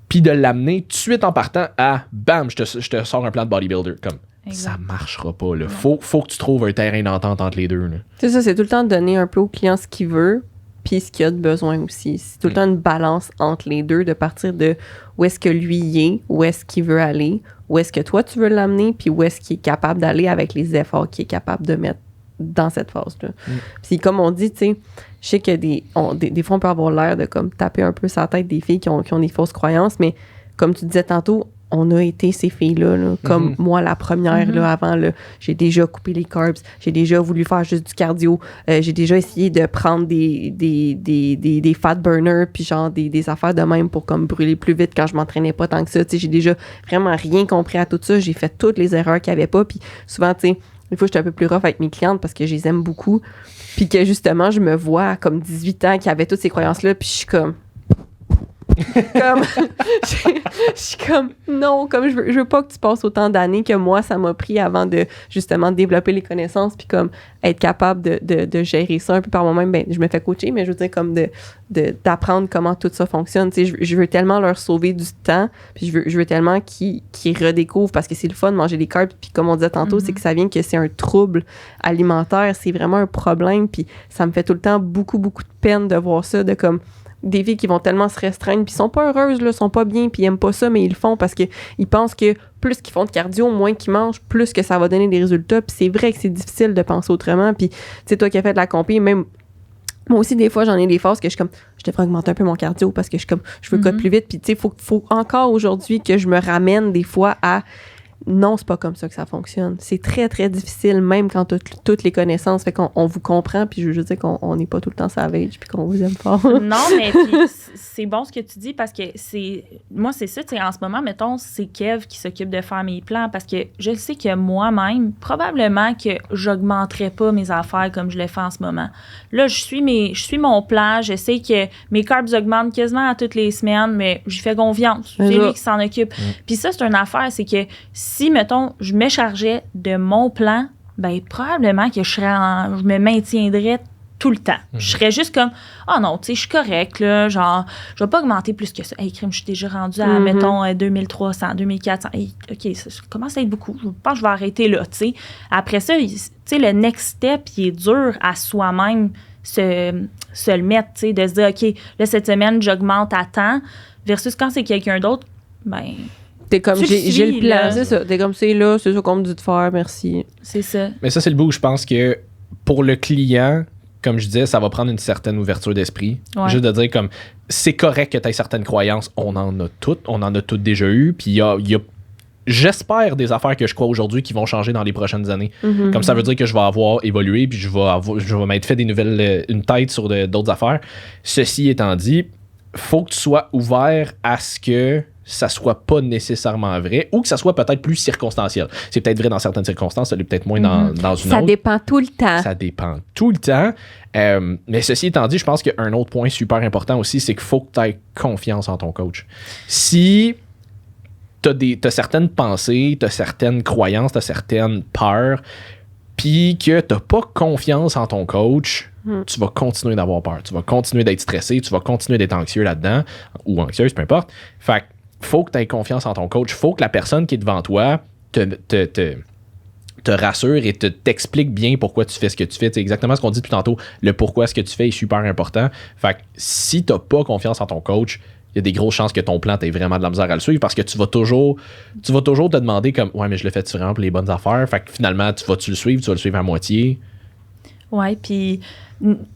puis de l'amener tout de suite en partant à bam, je te sors un plan de bodybuilder. Comme Exact. ça marchera pas. Là. Faut que tu trouves un terrain d'entente entre les deux. Là. C'est ça, c'est tout le temps de donner un peu au client ce qu'il veut, puis ce qu'il a de besoin aussi. C'est tout le temps une balance entre les deux, de partir de où est-ce que lui y est, où est-ce qu'il veut aller, où est-ce que toi tu veux l'amener, puis où est-ce qu'il est capable d'aller avec les efforts qu'il est capable de mettre dans cette phase-là. Puis comme on dit, tu sais, je sais que des fois on peut avoir l'air de comme taper un peu sa tête des filles qui ont des fausses croyances, mais comme tu disais tantôt, on a été ces filles-là, là, comme moi, la première, là, avant, là, j'ai déjà coupé les carbs, j'ai déjà voulu faire juste du cardio, j'ai déjà essayé de prendre des fat burners, puis genre des affaires de même pour comme brûler plus vite quand je m'entraînais pas tant que ça, tu sais, j'ai déjà vraiment rien compris à tout ça, j'ai fait toutes les erreurs qu'il n'y avait pas, puis souvent, tu sais, des fois, j'étais un peu plus rough avec mes clientes parce que je les aime beaucoup, puis que justement, je me vois à comme 18 ans qui avait toutes ces croyances-là, puis je suis comme... je suis comme non, comme je veux pas que tu passes autant d'années que moi ça m'a pris avant de justement développer les connaissances puis comme être capable de gérer ça un peu par moi-même. Ben je me fais coacher, mais je veux dire comme d'apprendre comment tout ça fonctionne. Tu sais, je veux tellement leur sauver du temps, puis je veux tellement qu'ils redécouvrent, parce que c'est le fun de manger des carbs, puis comme on disait tantôt, c'est que ça vient que c'est un trouble alimentaire, c'est vraiment un problème, puis ça me fait tout le temps beaucoup de peine de voir ça, de comme des filles qui vont tellement se restreindre, puis sont pas heureuses, là, sont pas bien, puis ils aiment pas ça, mais ils le font parce que ils pensent que plus qu'ils font de cardio, moins qu'ils mangent, plus que ça va donner des résultats. Puis c'est vrai que c'est difficile de penser autrement. Puis, tu sais, toi qui as fait de la compé, même moi aussi, des fois, j'en ai des phases que je suis comme, je devrais augmenter un peu mon cardio parce que je veux coder plus vite. Puis, tu sais, faut encore aujourd'hui que je me ramène des fois à non, c'est pas comme ça que ça fonctionne. C'est très, très difficile, même quand tu as toutes les connaissances. Fait qu'on vous comprend, puis je veux juste dire qu'on n'est pas tout le temps savage, puis qu'on vous aime fort. Non, mais puis c'est bon ce que tu dis, parce que moi, c'est ça, tu sais, en ce moment, mettons, c'est Kev qui s'occupe de faire mes plans, parce que je sais que moi-même, probablement que j'augmenterais pas mes affaires comme je le fais en ce moment. Là, je suis mon plan, je sais que mes carbs augmentent quasiment à toutes les semaines, mais j'y fais confiance. C'est lui qui s'en occupe. Puis ça, c'est une affaire, c'est que si, mettons, je me chargeais de mon plan, ben probablement que je me maintiendrais tout le temps. Je serais juste comme, ah non, tu sais, je suis correct, là, genre, je vais pas augmenter plus que ça. Hey, crime, je suis déjà rendue à, mettons, 2300, 2400. Hey, OK, ça commence à être beaucoup. Je pense que je vais arrêter là, tu sais. Après ça, tu sais, le next step, il est dur à soi-même se le mettre, tu sais, de se dire, OK, là, cette semaine, j'augmente à temps, versus quand c'est quelqu'un d'autre, ben... T'es comme, j'ai le plan, là. c'est ça. T'es comme, c'est ça qu'on me dit de faire, merci. C'est ça. Mais ça, c'est le bout où je pense que pour le client, comme je disais, ça va prendre une certaine ouverture d'esprit. Ouais. Juste de dire comme, c'est correct que tu aies certaines croyances, on en a toutes déjà eues, puis il y a j'espère des affaires que je crois aujourd'hui qui vont changer dans les prochaines années. Comme ça veut dire que je vais avoir évolué, puis je vais m'être fait une tête sur d'autres affaires. Ceci étant dit, faut que tu sois ouvert à ce que ça soit pas nécessairement vrai, ou que ça soit peut-être plus circonstanciel. C'est peut-être vrai dans certaines circonstances, ça l'est peut-être moins dans une autre. Ça dépend tout le temps. Ça dépend tout le temps. Mais ceci étant dit, je pense qu'un autre point super important aussi, c'est qu'il faut que tu aies confiance en ton coach. Si t'as certaines pensées, t'as certaines croyances, t'as certaines peurs, puis que t'as pas confiance en ton coach, tu vas continuer d'avoir peur. Tu vas continuer d'être stressé, tu vas continuer d'être anxieux là-dedans, ou anxieuse, peu importe. Fait que faut que tu aies confiance en ton coach. Faut que la personne qui est devant toi te rassure et t'explique bien pourquoi tu fais ce que tu fais. C'est exactement ce qu'on dit depuis tantôt. Le pourquoi ce que tu fais est super important. Fait que si t'as pas confiance en ton coach, il y a des grosses chances que ton plan, t'aies vraiment de la misère à le suivre parce que tu vas toujours te demander comme, ouais, mais je le fais-tu vraiment pour les bonnes affaires? Fait que finalement, tu vas le suivre à moitié? Ouais, puis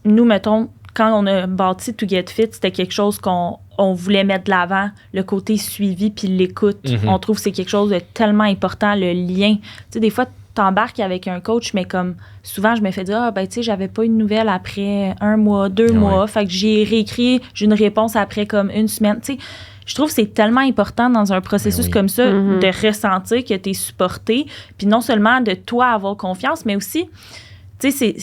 nous, mettons, quand on a bâti To Get Fit, c'était quelque chose qu'on voulait mettre de l'avant, le côté suivi puis l'écoute. On trouve que c'est quelque chose de tellement important, le lien. Tu sais, des fois, t'embarques avec un coach, mais comme souvent, je me fais dire, tu sais, j'avais pas une nouvelle après 1 mois, 2 mois. Fait que j'ai réécrit, j'ai une réponse après comme 1 semaine. Tu sais, je trouve que c'est tellement important dans un processus comme ça de ressentir que t'es supporté. Puis non seulement de toi avoir confiance, mais aussi, tu sais,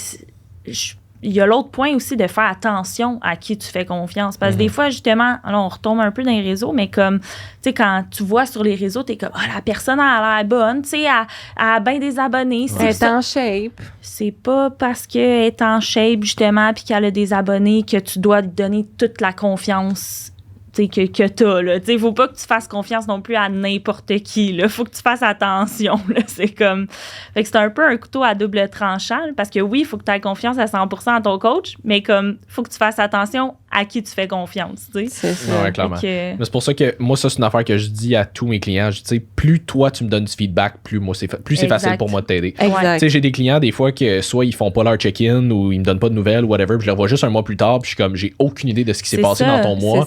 il y a l'autre point aussi de faire attention à qui tu fais confiance. Parce que des fois, justement, alors on retombe un peu dans les réseaux, mais comme, tu sais, quand tu vois sur les réseaux, t'es comme, la personne a l'air bonne, tu sais, elle a bien des abonnés. Elle est en shape. C'est pas parce qu'elle est en shape, justement, puis qu'elle a des abonnés que tu dois lui donner toute la confiance que t'as, là. Tu sais, faut pas que tu fasses confiance non plus à n'importe qui, là. Faut que tu fasses attention, là. C'est comme... Fait que c'est un peu un couteau à double tranchant, là, parce que oui, il faut que tu aies confiance à 100% à ton coach, mais comme, faut que tu fasses attention à qui tu fais confiance, tu sais. C'est ça. Ouais, clairement. Mais c'est pour ça que moi, ça, c'est une affaire que je dis à tous mes clients. Tu sais, plus toi, tu me donnes du feedback, plus c'est facile pour moi de t'aider. Exact. Tu sais, j'ai des clients, des fois, que soit ils font pas leur check-in ou ils me donnent pas de nouvelles ou whatever, puis je les revois juste un mois plus tard, puis je suis comme, j'ai aucune idée de ce qui s'est passé dans ton mois.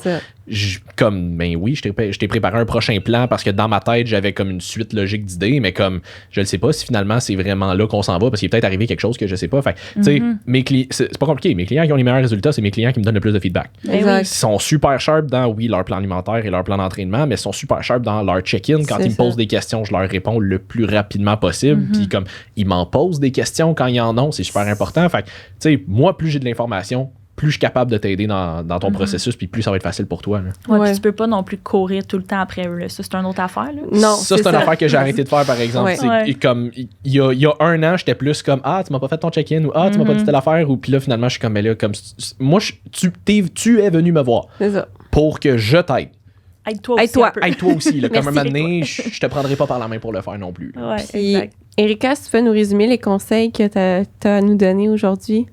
Comme, ben oui, je t'ai préparé un prochain plan parce que dans ma tête, j'avais comme une suite logique d'idées, mais comme, je ne sais pas si finalement c'est vraiment là qu'on s'en va parce qu'il est peut-être arrivé quelque chose que je sais pas. Fait tu sais, mes clients, c'est pas compliqué. Mes clients qui ont les meilleurs résultats, c'est mes clients qui me donnent le plus de feedback. Exact. Ils sont super sharp dans, oui, leur plan alimentaire et leur plan d'entraînement, mais ils sont super sharp dans leur check-in. Quand ils me posent des questions, je leur réponds le plus rapidement possible. Puis comme, ils m'en posent des questions quand ils en ont, c'est super important. Fait tu sais, moi, plus j'ai de l'information, plus je suis capable de t'aider dans ton processus, puis plus ça va être facile pour toi. Là. Ouais. Puis tu peux pas non plus courir tout le temps après eux. Là. Ça, c'est une autre affaire. Là. Non, ça, c'est une affaire que j'ai arrêté de faire, par exemple. Ouais. C'est comme, il y a 1 an, j'étais plus comme, tu m'as pas fait ton check-in, ou tu m'as pas dit telle affaire, ou puis là, finalement, je suis comme, mais là, comme, moi, tu es venu me voir C'est ça. pour que je t'aide. Aide-toi aussi. Aide-toi aussi. Là, comme un Merci. moment donné, je te prendrai pas par la main pour le faire non plus. Là. Ouais, Puis, exact. Erika, si tu peux nous résumer les conseils que tu as à nous donner aujourd'hui?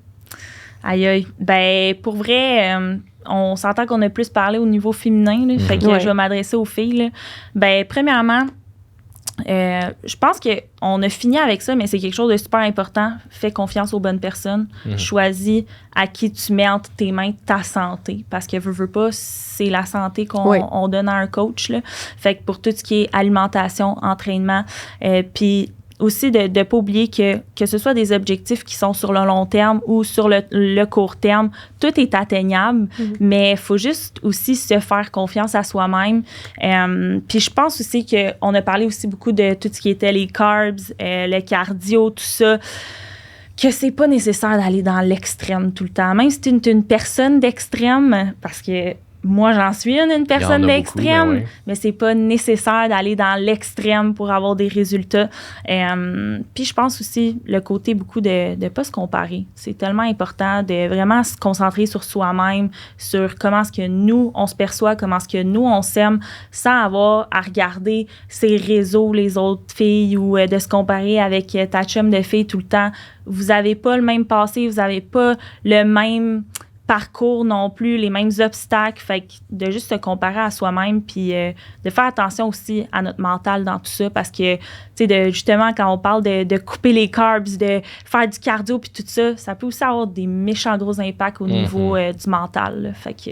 Aïe, aïe. Ben, pour vrai, on s'entend qu'on a plus parlé au niveau féminin, là, fait que Ouais. je vais m'adresser aux filles. Là. Ben, premièrement, je pense qu'on a fini avec ça, mais c'est quelque chose de super important. Fais confiance aux bonnes personnes. Choisis à qui tu mets entre tes mains ta santé. Parce que veux pas, c'est la santé qu'on donne à un coach. Là. Fait que pour tout ce qui est alimentation, entraînement, puis aussi de ne pas oublier que ce soit des objectifs qui sont sur le long terme ou sur le court terme, tout est atteignable, mais il faut juste aussi se faire confiance à soi-même. Puis je pense aussi qu'on a parlé aussi beaucoup de tout ce qui était les carbs, le cardio, tout ça, que c'est pas nécessaire d'aller dans l'extrême tout le temps. Même si tu es une personne d'extrême, parce que moi, j'en suis une personne d'extrême, mais c'est pas nécessaire d'aller dans l'extrême pour avoir des résultats. Puis je pense aussi le côté beaucoup de pas se comparer. C'est tellement important de vraiment se concentrer sur soi-même, sur comment est-ce que nous, on se perçoit, comment est-ce que nous, on s'aime, sans avoir à regarder ces réseaux, les autres filles, ou de se comparer avec ta chum de fille tout le temps. Vous avez pas le même passé, vous avez pas le même parcours non plus, les mêmes obstacles. Fait que de juste se comparer à soi-même, puis de faire attention aussi à notre mental dans tout ça, parce que, tu sais, justement, quand on parle de couper les carbs, de faire du cardio, puis tout ça, ça peut aussi avoir des méchants gros impacts au niveau du mental. Là. Fait que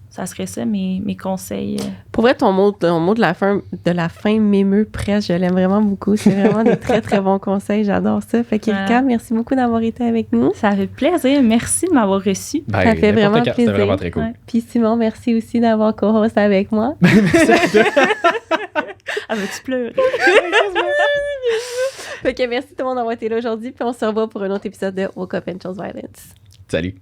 ça serait ça, mes conseils. Pour vrai, ton mot de la fin m'émeut presque. Je l'aime vraiment beaucoup. C'est vraiment des très, très bons conseils. J'adore ça. Fait qu'Erika, merci beaucoup d'avoir été avec nous. Ça fait plaisir. Merci de m'avoir reçu. Ben, ça fait vraiment plaisir. C'était vraiment très cool. Ouais. Puis Simon, merci aussi d'avoir co-host avec moi. Ah, veux-tu pleurer? Fait que merci tout le monde d'avoir été là aujourd'hui. Puis on se revoit pour un autre épisode de Woke Up and Chose Violence. Salut.